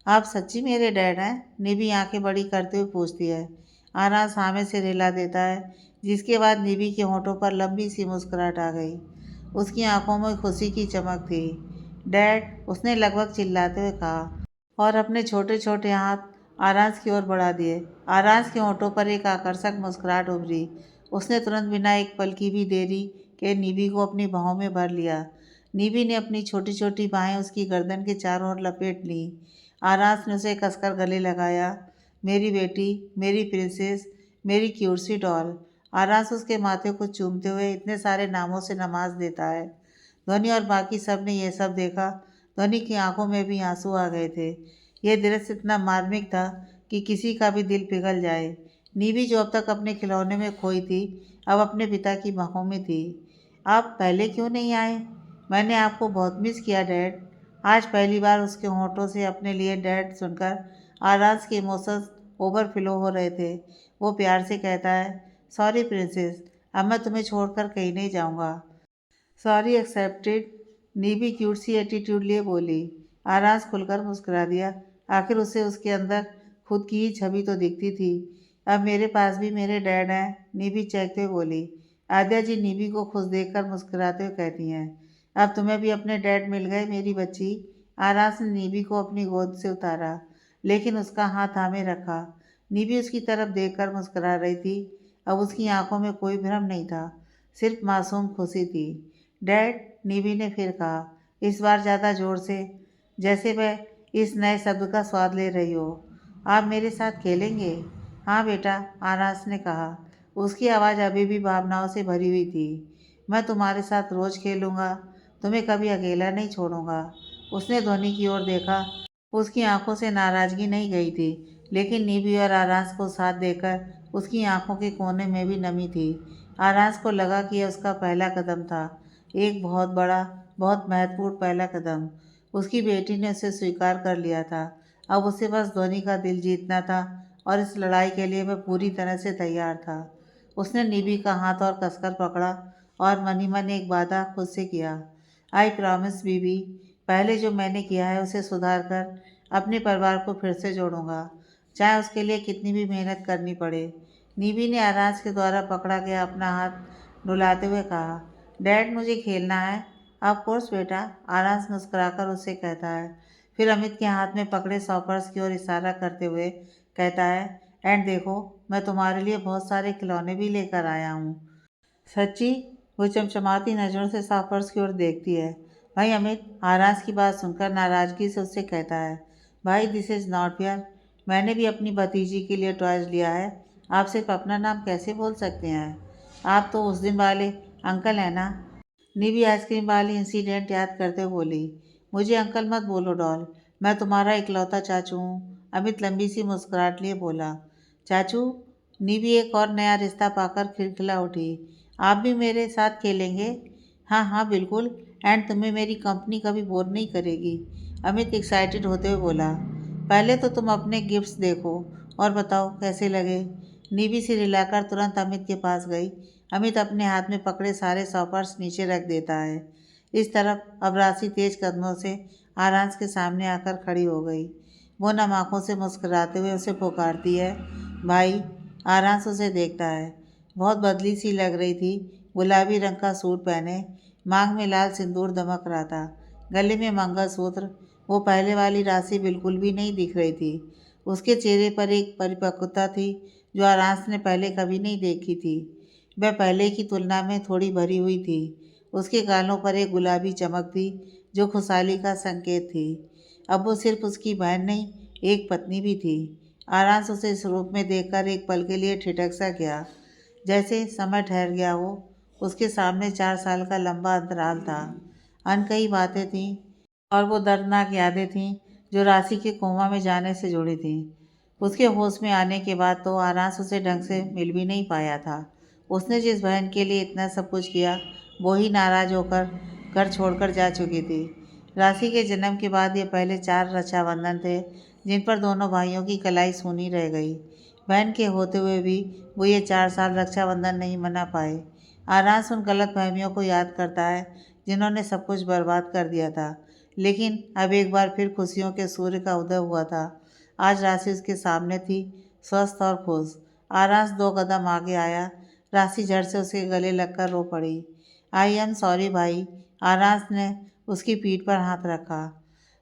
आप सच्ची मेरे डैड हैं? निवी आंखें बड़ी करते हुए पूछती है। आरांस हाँ में सिर हिला देता है, जिसके बाद निवी के होठों पर लंबी सी मुस्कुराहट आ गई। उसकी आंखों में खुशी की चमक थी। डैड, उसने लगभग चिल्लाते हुए कहा, और अपने छोटे छोटे हाथ आरांस की ओर बढ़ा दिए। आरांस के होठों पर एक आकर्षक मुस्कुराहट उभरी। उसने तुरंत बिना एक पल की भी देरी के निवी को अपनी बाहों में भर लिया। निवी ने अपनी छोटी छोटी बाहें उसकी गर्दन के चारों ओर लपेट लीं। आरांस ने उसे कसकर गले लगाया। मेरी बेटी, मेरी प्रिंसेस, मेरी क्यूट सी डॉल। आरांस उसके माथे को चूमते हुए इतने सारे नामों से नमाज देता है। ध्वनि और बाकी सब ने यह सब देखा। ध्वनि की आंखों में भी आंसू आ गए थे। यह दृश्य इतना मार्मिक था कि किसी का भी दिल पिघल जाए। नीवी, जो अब तक अपने खिलौने में खोई थी, अब अपने पिता की बाहों में थी। आप पहले क्यों नहीं आए? मैंने आपको बहुत मिस किया डैड। आज पहली बार उसके होठों से अपने लिए डैड सुनकर आरांस के इमोशंस ओवरफ्लो हो रहे थे। वो प्यार से कहता है, सॉरी प्रिंसेस, अब मैं तुम्हें छोड़कर कहीं नहीं जाऊंगा। सॉरी एक्सेप्टेड, नीवी क्यूट सी एटीट्यूड लिए बोली। आरांस खुलकर मुस्कुरा दिया। आखिर उसे उसके अंदर खुद की ही छवि तो दिखती थी। अब मेरे पास भी मेरे डैड हैं, नीवी चहकते हुए बोली। आद्या जी नीवी को खुश देखकर मुस्कुराते हुए कहती हैं, अब तुम्हें भी अपने डैड मिल गए मेरी बच्ची। आरांस ने नीवी को अपनी गोद से उतारा, लेकिन उसका हाथ थामे रखा। नीवी उसकी तरफ देखकर मुस्कुरा रही थी। अब उसकी आंखों में कोई भ्रम नहीं था, सिर्फ मासूम खुशी थी। डैड, निवी ने फिर कहा, इस बार ज़्यादा ज़ोर से, जैसे वह इस नए शब्द का स्वाद ले रही हो। आप मेरे साथ खेलेंगे? हाँ बेटा, आरास ने कहा। उसकी आवाज़ अभी भी भावनाओं से भरी हुई थी। मैं तुम्हारे साथ रोज़ खेलूँगा, तुम्हें कभी अकेला नहीं छोड़ूंगा। उसने ध्वनि की ओर देखा। उसकी आंखों से नाराज़गी नहीं गई थी, लेकिन निभी और आरास को साथ देकर उसकी आंखों के कोने में भी नमी थी। आरास को लगा कि यह उसका पहला कदम था, एक बहुत बड़ा, बहुत महत्वपूर्ण पहला कदम। उसकी बेटी ने उसे स्वीकार कर लिया था। अब उसे बस ध्वनि का दिल जीतना था, और इस लड़ाई के लिए वह पूरी तरह से तैयार था। उसने निभी का हाथ और कसकर पकड़ा और मन ही मन एक वादा खुद से किया। आई प्रॉमिस बीबी, पहले जो मैंने किया है उसे सुधार कर अपने परिवार को फिर से जोड़ूंगा, चाहे उसके लिए कितनी भी मेहनत करनी पड़े। निवी ने आराज के द्वारा पकड़ा गया अपना हाथ डुलाते हुए कहा, डैड मुझे खेलना है। ऑफ कोर्स बेटा, आराज मुस्कुराकर उसे कहता है। फिर अमित के हाथ में पकड़े सॉपर्स की ओर इशारा करते हुए कहता है, एंड देखो, मैं तुम्हारे लिए बहुत सारे खिलौने भी लेकर आया हूँ। सच्ची? वो चमचमाती नज़रों से सॉपर्स की ओर देखती है। भाई अमित आराज की बात सुनकर नाराज़गी से उससे कहता है, भाई दिस इज़ नॉट फेयर। मैंने भी अपनी भतीजी के लिए टॉयज लिया है। आप सिर्फ अपना नाम कैसे बोल सकते हैं? आप तो उस दिन वाले अंकल हैं ना? निवी आइसक्रीम वाली इंसिडेंट याद करते हुए बोली, मुझे अंकल मत बोलो डॉल, मैं तुम्हारा इकलौता चाचू हूँ। अमित लंबी सी मुस्कुराहट लिए बोला, चाचू? निवी एक और नया रिश्ता पाकर खिलखिला उठी। आप भी मेरे साथ खेलेंगे? हाँ हाँ बिल्कुल, एंड तुम्हें मेरी कंपनी कभी बोर नहीं करेगी। अमित एक्साइटेड होते हुए बोला, पहले तो तुम अपने गिफ्ट्स देखो और बताओ कैसे लगे। निवी से रिलाकर तुरंत अमित के पास गई। अमित अपने हाथ में पकड़े सारे सॉपर्स नीचे रख देता है। इस तरफ अब राशि तेज कदमों से आरांस के सामने आकर खड़ी हो गई। वो नम आँखों से मुस्कुराते हुए उसे पुकारती है, भाई। आरांस उसे देखता है। बहुत बदली सी लग रही थी। गुलाबी रंग का सूट पहने, मांग में लाल सिंदूर दमक रहा था, गले में मंगलसूत्र। वो पहले वाली राशि बिल्कुल भी नहीं दिख रही थी। उसके चेहरे पर एक परिपक्वता थी जो आरांस ने पहले कभी नहीं देखी थी। वह पहले की तुलना में थोड़ी भरी हुई थी। उसके गालों पर एक गुलाबी चमक थी जो खुशहाली का संकेत थी। अब वो सिर्फ उसकी बहन नहीं, एक पत्नी भी थी। आरांस उसे इस रूप में देखकर एक पल के लिए ठिठक सा गया, जैसे समय ठहर गया हो। उसके सामने 4 साल का लंबा अंतराल था। अनकही बातें थीं और वो दर्दनाक यादें थीं जो राशि के कोमा में जाने से जुड़ी थीं। उसके होश में आने के बाद तो आरांस उसे ढंग से मिल भी नहीं पाया था। उसने जिस बहन के लिए इतना सब कुछ किया, वो ही नाराज होकर घर छोड़कर जा चुकी थी। राशि के जन्म के बाद ये पहले 4 रक्षाबंधन थे जिन पर दोनों भाइयों की कलाई सूनी रह गई। बहन के होते हुए भी वो ये 4 साल रक्षाबंधन नहीं मना पाए। आरांस उन गलत फहमियों को याद करता है जिन्होंने सब कुछ बर्बाद कर दिया था। लेकिन अब एक बार फिर खुशियों के सूर्य का उदय हुआ था। आज राशि उसके सामने थी, स्वस्थ और खुश। आरांस 2 कदम आगे आया। राशि झट से उसके गले लगकर रो पड़ी। आई एम सॉरी भाई। आरांस ने उसकी पीठ पर हाथ रखा।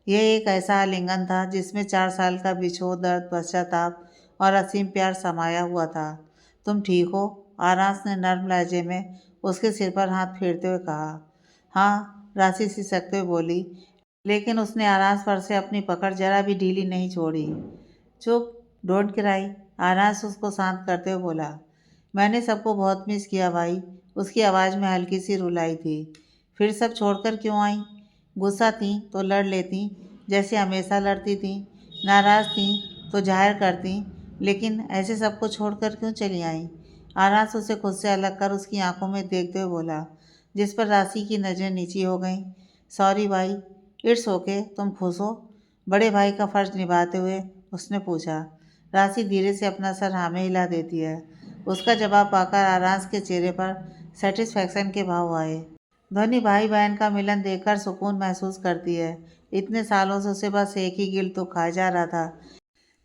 यह एक ऐसा आलिंगन था जिसमें 4 साल का बिछोह, दर्द, पश्चाताप और असीम प्यार समाया हुआ था। तुम ठीक हो? आरांस ने नर्म लहजे में उसके सिर पर हाथ फेरते हुए कहा। हाँ, राशि सिसकते हुए बोली, लेकिन उसने आरांस पर से अपनी पकड़ जरा भी ढीली नहीं छोड़ी। चुप, डोंट क्राई। आरांस उसको शांत करते हुए बोला, मैंने सबको बहुत मिस किया भाई। उसकी आवाज़ में हल्की सी रुलाई थी। फिर सब छोड़कर क्यों आई? गुस्सा थी तो लड़ लेती, जैसे हमेशा लड़ती थी। नाराज़ थी तो जाहिर करती, लेकिन ऐसे सबको छोड़कर क्यों चली आई? आरांस उसे खुद से अलग कर उसकी आंखों में देखते हुए बोला, जिस पर राशि की नज़रें नीची हो गईं। सॉरी भाई। इट्स ओके, तुम खुश हो? बड़े भाई का फ़र्ज निभाते हुए उसने पूछा। राशि धीरे से अपना सर हाँ में हिला देती है। उसका जवाब पाकर आरांस के चेहरे पर सेटिस्फैक्शन के भाव आए। ध्वनि भाई बहन का मिलन देखकर सुकून महसूस करती है। इतने सालों से उसे बस एक ही गिल्ट तो खाया जा रहा था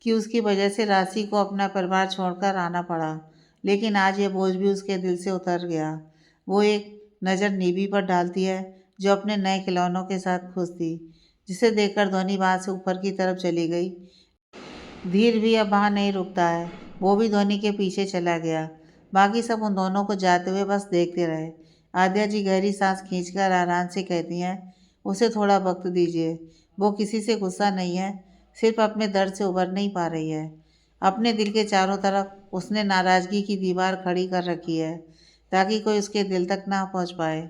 कि उसकी वजह से राशि को अपना परिवार छोड़कर आना पड़ा। लेकिन आज ये बोझ भी उसके दिल से उतर गया। वो एक नज़र निवी पर डालती है जो अपने नए खिलौनों के साथ खुश थी, जिसे देखकर ध्वनि वहाँ से ऊपर की तरफ चली गई। धीर भी अब वहाँ नहीं रुकता है। वो भी ध्वनि के पीछे चला गया। बाकी सब उन दोनों को जाते हुए बस देखते रहे। आद्या जी गहरी सांस खींचकर आराम से कहती हैं, उसे थोड़ा वक्त दीजिए, वो किसी से गुस्सा नहीं है, सिर्फ अपने दर्द से उबर नहीं पा रही है। अपने दिल के चारों तरफ उसने नाराज़गी की दीवार खड़ी कर रखी है ताकि कोई उसके दिल तक ना पहुंच पाए।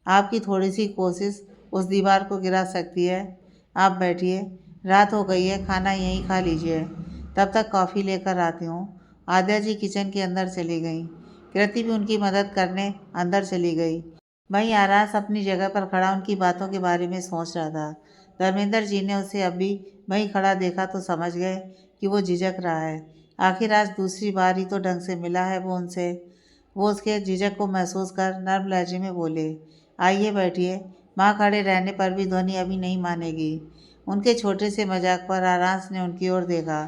आपकी थोड़ी सी कोशिश उस दीवार को गिरा सकती है। आप बैठिए, रात हो गई है, खाना यहीं खा लीजिए, तब तक कॉफ़ी लेकर आती हूँ। आद्या जी किचन के अंदर चली गई। कृति भी उनकी मदद करने अंदर चली गई। वहीं आरास अपनी जगह पर खड़ा उनकी बातों के बारे में सोच रहा था। धर्मेंद्र जी ने उसे अभी वहीं खड़ा देखा तो समझ गए कि वो झिझक रहा है। आखिर आज दूसरी बार ही तो ढंग से मिला है वो उनसे। वो उसके झिझक को महसूस कर नर्म लहजे में बोले, आइए बैठिए। माँ खड़े रहने पर भी ध्वनि अभी नहीं मानेगी। उनके छोटे से मजाक पर आरास ने उनकी ओर देखा।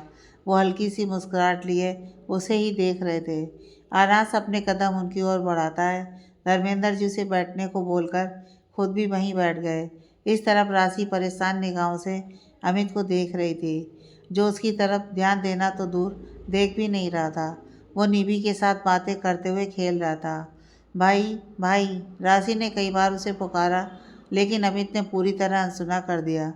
वो हल्की सी मुस्कुराहट लिए उसे ही देख रहे थे। आरास अपने कदम उनकी ओर बढ़ाता है। धर्मेंद्र जी उसे बैठने को बोलकर खुद भी वहीं बैठ गए। इस तरफ राशि परेशान निगाहों से अमित को देख रही थी, जो उसकी तरफ ध्यान देना तो दूर देख भी नहीं रहा था। वो निधि के साथ बातें करते हुए खेल रहा था। भाई भाई, राशि ने कई बार उसे पुकारा, लेकिन अमित ने पूरी तरह अनसुना कर दिया।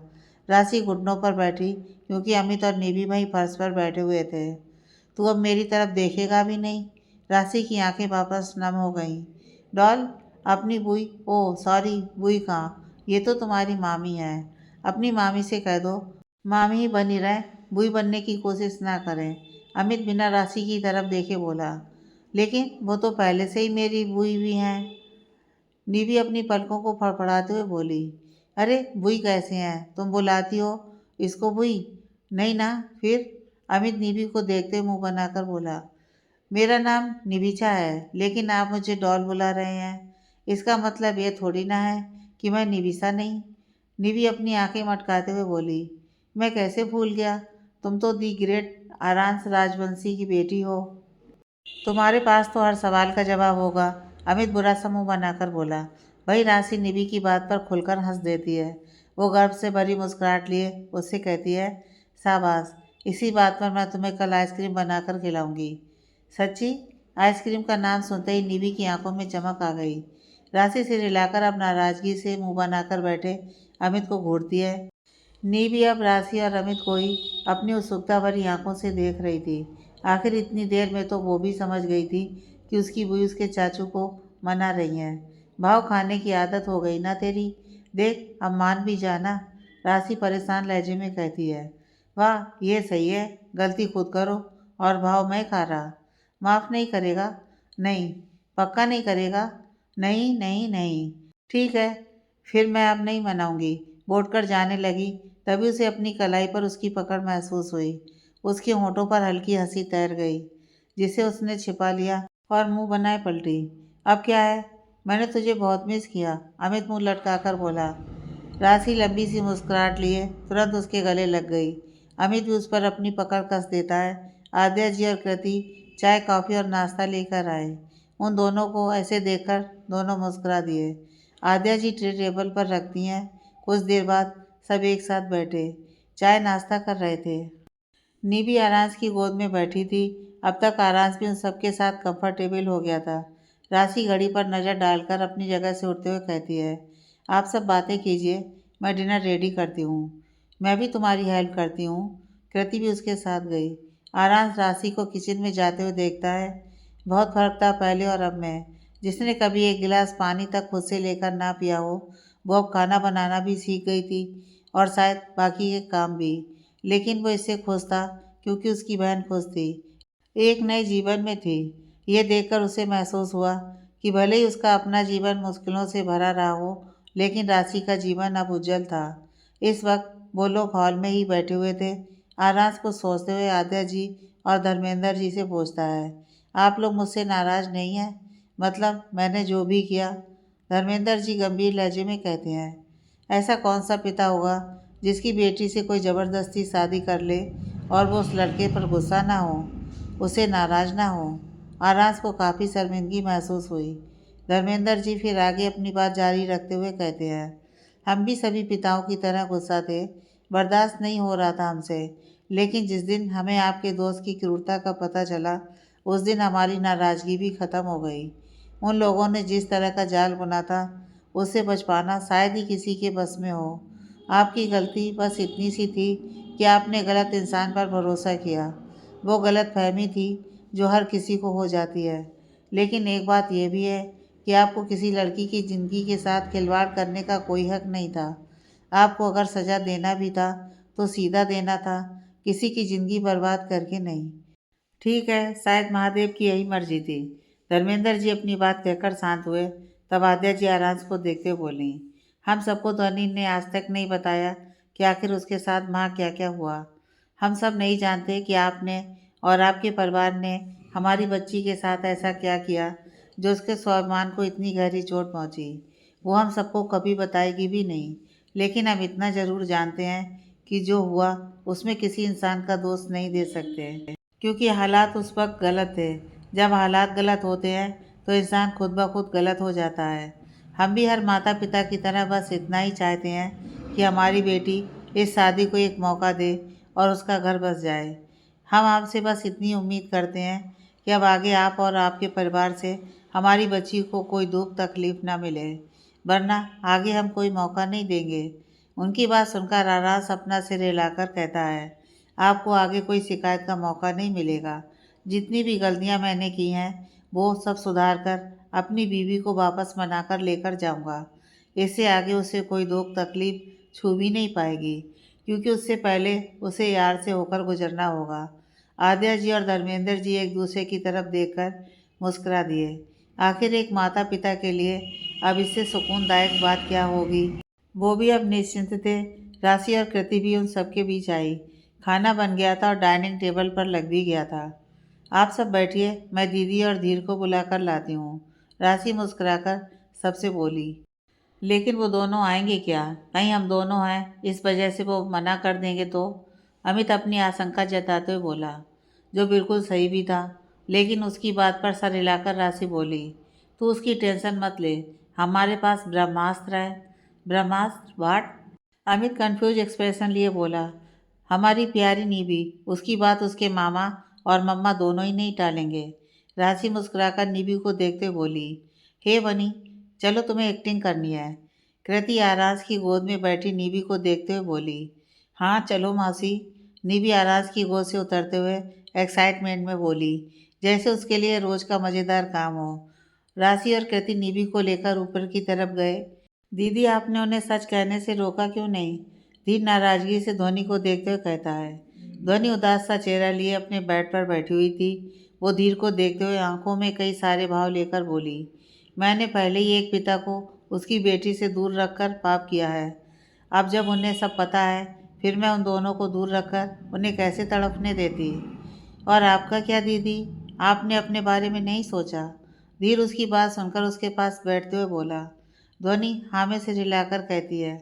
राशि घुटनों पर बैठी क्योंकि अमित और निधि वहीं फर्श पर बैठे हुए थे। तू अब मेरी तरफ देखेगा भी नहीं? राशि की आंखें वापस नम हो गईं। डॉल, अपनी बुई, ओह सॉरी, बुई कहाँ, ये तो तुम्हारी मामी है। अपनी मामी से कह दो मामी ही बनी रहे, बुई बनने की कोशिश ना करें। अमित बिना राशि की तरफ देखे बोला, लेकिन वो तो पहले से ही मेरी बुई भी हैं। निधि अपनी पलकों को फड़फड़ाते हुए बोली, अरे बुई कैसे हैं, तुम बुलाती हो इसको बुई? नहीं ना, फिर? अमित निधि को देखते मुंह बनाकर बोला, मेरा नाम निविचा है, लेकिन आप मुझे डॉल बुला रहे हैं। इसका मतलब ये थोड़ी ना है कि मैं निविसा नहीं। निवि अपनी आंखें मटकाते हुए बोली, मैं कैसे भूल गया, तुम तो दी ग्रेट आरांस राजवंशी की बेटी हो। तुम्हारे पास तो हर सवाल का जवाब होगा। अमित बुरा सा मुंह बनाकर बोला। वही राशि निवि की बात पर खुलकर हंस देती है। वो गर्व से भरी मुस्कुराहट लिए उससे कहती है, शाबाश, इसी बात पर मैं तुम्हें कल आइसक्रीम बनाकर खिलाऊंगी। सच्ची? आइसक्रीम का नाम सुनते ही निवि की आंखों में चमक आ गई। राशि से रिलाकर अब नाराजगी से मुंह बनाकर बैठे अमित को घूरती है। निवि अब राशि और अमित को ही अपनी उत्सुकता भरी आंखों से देख रही थी। आखिर इतनी देर में तो वो भी समझ गई थी कि उसकी बुई उसके चाचू को मना रही है। भाव खाने की आदत हो गई ना तेरी, देख अब मान भी जाना। राशि परेशान लहजे में कहती है, वाह ये सही है, गलती खुद करो और भाव मैं खा रहा। माफ़ नहीं करेगा? नहीं। पक्का नहीं करेगा? नहीं नहीं नहीं। ठीक है, फिर मैं अब नहीं मनाऊंगी। बोलकर जाने लगी, तभी उसे अपनी कलाई पर उसकी पकड़ महसूस हुई। उसके होठों पर हल्की हंसी तैर गई, जिसे उसने छिपा लिया और मुंह बनाए पलटी। अब क्या है? मैंने तुझे बहुत मिस किया, अमित मुंह लटकाकर बोला। राशि लंबी सी मुस्कुराहट लिए तुरंत उसके गले लग गई। अमित भी उस पर अपनी पकड़ कस देता है। आद्या जी और कृति चाय कॉफ़ी और नाश्ता लेकर आए। उन दोनों को ऐसे देखकर दोनों मुस्कुरा दिए। आद्या जी ट्रे टेबल पर रखती हैं। कुछ देर बाद सब एक साथ बैठे चाय नाश्ता कर रहे थे। निधि आरांस की गोद में बैठी थी। अब तक आरांस भी उन सबके साथ कंफर्टेबल हो गया था। राशि घड़ी पर नज़र डालकर अपनी जगह से उठते हुए कहती है, आप सब बातें कीजिए, मैं डिनर रेडी करती हूँ। मैं भी तुम्हारी हेल्प करती हूँ। कृति भी उसके साथ गई। आरांस राशि को किचन में जाते हुए देखता है। बहुत फर्क था पहले और अब में। जिसने कभी एक गिलास पानी तक खुद से लेकर ना पिया हो, वो अब खाना बनाना भी सीख गई थी और शायद बाकी के काम भी। लेकिन वो इससे खुश था क्योंकि उसकी बहन खुश थी, एक नए जीवन में थी। ये देखकर उसे महसूस हुआ कि भले ही उसका अपना जीवन मुश्किलों से भरा रहा हो, लेकिन राशि का जीवन अब उज्जवल था। इस वक्त वो लोग हॉल में ही बैठे हुए थे। आरांस को सोचते हुए आद्या जी और धर्मेंद्र जी से पूछता है, आप लोग मुझसे नाराज़ नहीं हैं? मतलब मैंने जो भी किया? धर्मेंद्र जी गंभीर लहजे में कहते हैं, ऐसा कौन सा पिता होगा जिसकी बेटी से कोई ज़बरदस्ती शादी कर ले और वो उस लड़के पर गुस्सा ना हो, उसे नाराज़ ना हो। आरांस को काफ़ी शर्मिंदगी महसूस हुई। धर्मेंद्र जी फिर आगे अपनी बात जारी रखते हुए कहते हैं, हम भी सभी पिताओं की तरह गुस्सा थे, बर्दाश्त नहीं हो रहा था हमसे। लेकिन जिस दिन हमें आपके दोस्त की क्रूरता का पता चला, उस दिन हमारी नाराज़गी भी ख़त्म हो गई। उन लोगों ने जिस तरह का जाल बुना था, उससे बच पाना शायद ही किसी के बस में हो। आपकी गलती बस इतनी सी थी कि आपने गलत इंसान पर भरोसा किया। वो गलत फहमी थी जो हर किसी को हो जाती है। लेकिन एक बात यह भी है कि आपको किसी लड़की की ज़िंदगी के साथ खिलवाड़ करने का कोई हक नहीं था। आपको अगर सज़ा देना भी था तो सीधा देना था, किसी की ज़िंदगी बर्बाद करके नहीं। ठीक है, शायद महादेव की यही मर्जी थी। धर्मेंद्र जी अपनी बात कहकर शांत हुए। तब आद्या जी आरांश को देखते हुए बोली, हम सबको ध्वनि ने आज तक नहीं बताया कि आखिर उसके साथ वहाँ क्या क्या हुआ। हम सब नहीं जानते कि आपने और आपके परिवार ने हमारी बच्ची के साथ ऐसा क्या किया जो उसके स्वाभिमान को इतनी गहरी चोट पहुँची। वो हम सबको कभी बताएगी भी नहीं। लेकिन हम इतना ज़रूर जानते हैं कि जो हुआ उसमें किसी इंसान का दोष नहीं दे सकते, क्योंकि हालात उस वक्त गलत थे। जब हालात गलत होते हैं तो इंसान खुद ब खुद गलत हो जाता है। हम भी हर माता पिता की तरह बस इतना ही चाहते हैं कि हमारी बेटी इस शादी को एक मौका दे और उसका घर बस जाए। हम आपसे बस इतनी उम्मीद करते हैं कि अब आगे आप और आपके परिवार से हमारी बच्ची को कोई दुख तकलीफ ना मिले, वरना आगे हम कोई मौका नहीं देंगे। उनकी बात सुनकर आरास अपना सिर हिलाकर कहता है, आपको आगे कोई शिकायत का मौका नहीं मिलेगा। जितनी भी गलतियां मैंने की हैं वो सब सुधार कर अपनी बीवी को वापस मनाकर लेकर जाऊंगा। इससे आगे उसे कोई दुख तकलीफ छू भी नहीं पाएगी, क्योंकि उससे पहले उसे यार से होकर गुजरना होगा। आद्या जी और धर्मेंद्र जी एक दूसरे की तरफ देखकर मुस्कुरा दिए। आखिर एक माता पिता के लिए अब इससे सुकूनदायक बात क्या होगी। वो भी अब निश्चिंत थे। राशि और कृति भी उन सबके बीच आई। खाना बन गया था और डाइनिंग टेबल पर लग भी गया था। आप सब बैठिए, मैं दीदी और धीर को बुलाकर लाती हूँ। राशि मुस्कुराकर सबसे बोली। लेकिन वो दोनों आएंगे क्या? कहीं हम दोनों हैं इस वजह से वो मना कर देंगे तो? अमित अपनी आशंका जताते हुए बोला, जो बिल्कुल सही भी था। लेकिन उसकी बात पर सर हिलाकर राशि बोली, तू उसकी टेंशन मत ले, हमारे पास ब्रह्मास्त्र है। ब्रह्मास्त्र वाट? अमित कंफ्यूज एक्सप्रेशन लिए बोला, हमारी प्यारी नीवी, उसकी बात उसके मामा और मम्मा दोनों ही नहीं टालेंगे। राशि मुस्कुराकर नीवी को देखते बोली, हे बनी, चलो तुम्हें एक्टिंग करनी है। कृति आराज की गोद में बैठी नीवी को देखते हुए बोली, हाँ चलो मासी। नीवी आराज की गोद से उतरते हुए एक्साइटमेंट में बोली, जैसे उसके लिए रोज़ का मज़ेदार काम हो। राशि और कृति नीवी को लेकर ऊपर की तरफ गए। दीदी, आपने उन्हें सच कहने से रोका क्यों नहीं? धीर नाराजगी से ध्वनि को देखते हुए कहता है। ध्वनि उदास सा चेहरा लिए अपने बेड पर बैठी हुई थी। वो धीर को देखते हुए आंखों में कई सारे भाव लेकर बोली, मैंने पहले ही एक पिता को उसकी बेटी से दूर रखकर पाप किया है। अब जब उन्हें सब पता है, फिर मैं उन दोनों को दूर रखकर उन्हें कैसे तड़पने देती। और आपका क्या दीदी, आपने अपने बारे में नहीं सोचा? धीर उसकी बात सुनकर उसके पास बैठते हुए बोला। ध्वनि हाँ में सिर हिलाकर कहती है,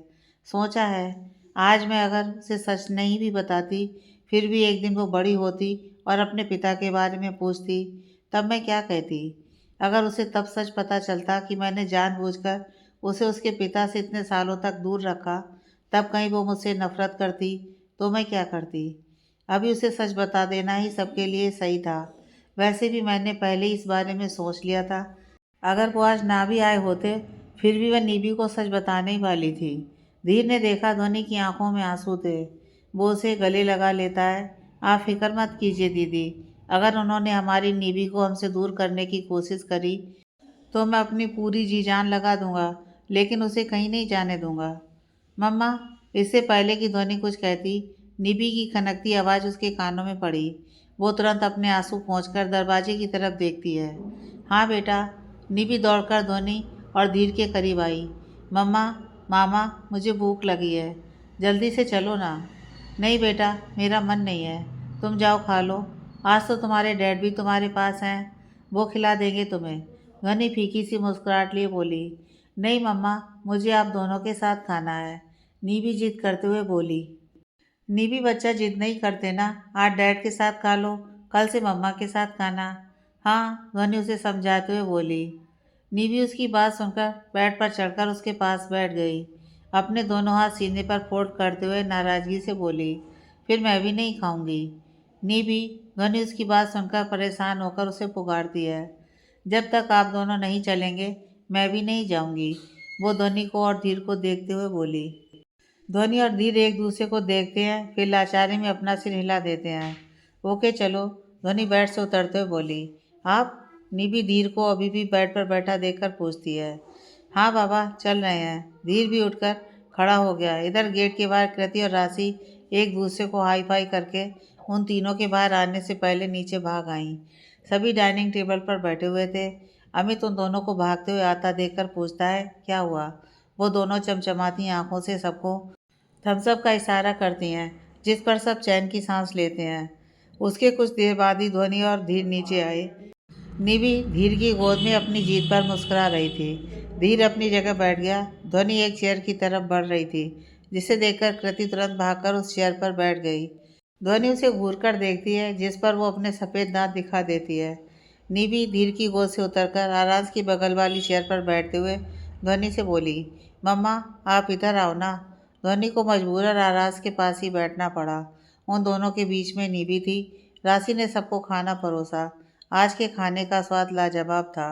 सोचा है। आज मैं अगर उसे सच नहीं भी बताती, फिर भी एक दिन वो बड़ी होती और अपने पिता के बारे में पूछती, तब मैं क्या कहती? अगर उसे तब सच पता चलता कि मैंने जानबूझकर उसे उसके पिता से इतने सालों तक दूर रखा, तब कहीं वो मुझसे नफरत करती तो मैं क्या करती? अभी उसे सच बता देना ही सबके लिए सही था। वैसे भी मैंने पहले ही इस बारे में सोच लिया था। अगर वो आज ना भी आए होते, फिर भी वह नीबी को सच बताने ही वाली थी। धीर ने देखा ध्वनि की आंखों में आंसू थे। वो उसे गले लगा लेता है। आप फिक्र मत कीजिए दीदी, अगर उन्होंने हमारी नीबी को हमसे दूर करने की कोशिश करी तो मैं अपनी पूरी जी जान लगा दूंगा, लेकिन उसे कहीं नहीं जाने दूंगा। मम्मा, इससे पहले कि ध्वनि कुछ कहती, निबी की खनकती आवाज़ उसके कानों में पड़ी। वो तुरंत अपने आंसू पोंछकर दरवाजे की तरफ देखती है। हाँ बेटा। निबी दौड़कर ध्वनि और धीर के करीब आई। मम्मा, मामा, मुझे भूख लगी है, जल्दी से चलो ना। नहीं बेटा, मेरा मन नहीं है, तुम जाओ खा लो। आज तो तुम्हारे डैड भी तुम्हारे पास हैं, वो खिला देंगे तुम्हें। ध्वनि फीकी सी मुस्कुराहट लिए बोली, नहीं मम्मा, मुझे आप दोनों के साथ खाना है। नीवी जिद करते हुए बोली। नीवी बच्चा जिद नहीं करते ना, आज डैड के साथ खा लो, कल से मम्मा के साथ खाना। हाँ, ध्वनि उसे समझाते हुए बोली। नीवी उसकी बात सुनकर बेड पर चढ़कर उसके पास बैठ गई। अपने दोनों हाथ सीने पर फोल्ड करते हुए नाराजगी से बोली, फिर मैं भी नहीं खाऊंगी। नीवी, ध्वनि उसकी बात सुनकर परेशान होकर उसे पुकारती है। जब तक आप दोनों नहीं चलेंगे, मैं भी नहीं जाऊंगी। वो ध्वनि को और धीर को देखते हुए बोली। ध्वनि और धीर एक दूसरे को देखते हैं, फिर लाचारी में अपना सिर हिला देते हैं। ओके चलो, ध्वनि बेड से उतरते हुए बोली। आप? निधि धीर को अभी भी बेड पर बैठा देखकर पूछती है। हाँ बाबा, चल रहे हैं। धीर भी उठकर खड़ा हो गया। इधर गेट के बाहर कृति और राशि एक दूसरे को हाई फाई करके उन तीनों के बाहर आने से पहले नीचे भाग आईं। सभी डाइनिंग टेबल पर बैठे हुए थे। अमित उन दोनों को भागते हुए आता देखकर पूछता है, क्या हुआ? वो दोनों चमचमाती आंखों से सबको थम्सअप का इशारा करती हैं, जिस पर सब चैन की सांस लेते हैं। उसके कुछ देर बाद ही ध्वनि और धीर नीचे आए। निधि धीर की गोद में अपनी जीत पर मुस्कुरा रही थी। धीर अपनी जगह बैठ गया। ध्वनि एक चेयर की तरफ बढ़ रही थी, जिसे देखकर कृति तुरंत भागकर उस चेयर पर बैठ गई। ध्वनि उसे घूरकर देखती है, जिस पर वो अपने सफ़ेद दांत दिखा देती है। निधि धीर की गोद से उतरकर आराज की बगल वाली चेयर पर बैठते हुए ध्वनि से बोली, मम्मा आप इधर आओ ना। ध्वनि को मजबूरन आराज के पास ही बैठना पड़ा। उन दोनों के बीच में निधि थी। राशि ने सबको खाना परोसा। आज के खाने का स्वाद लाजवाब था।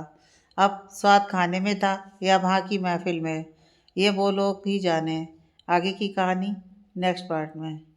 अब स्वाद खाने में था या वहाँ की महफिल में, ये वो लोग ही जाने। आगे की कहानी नेक्स्ट पार्ट में।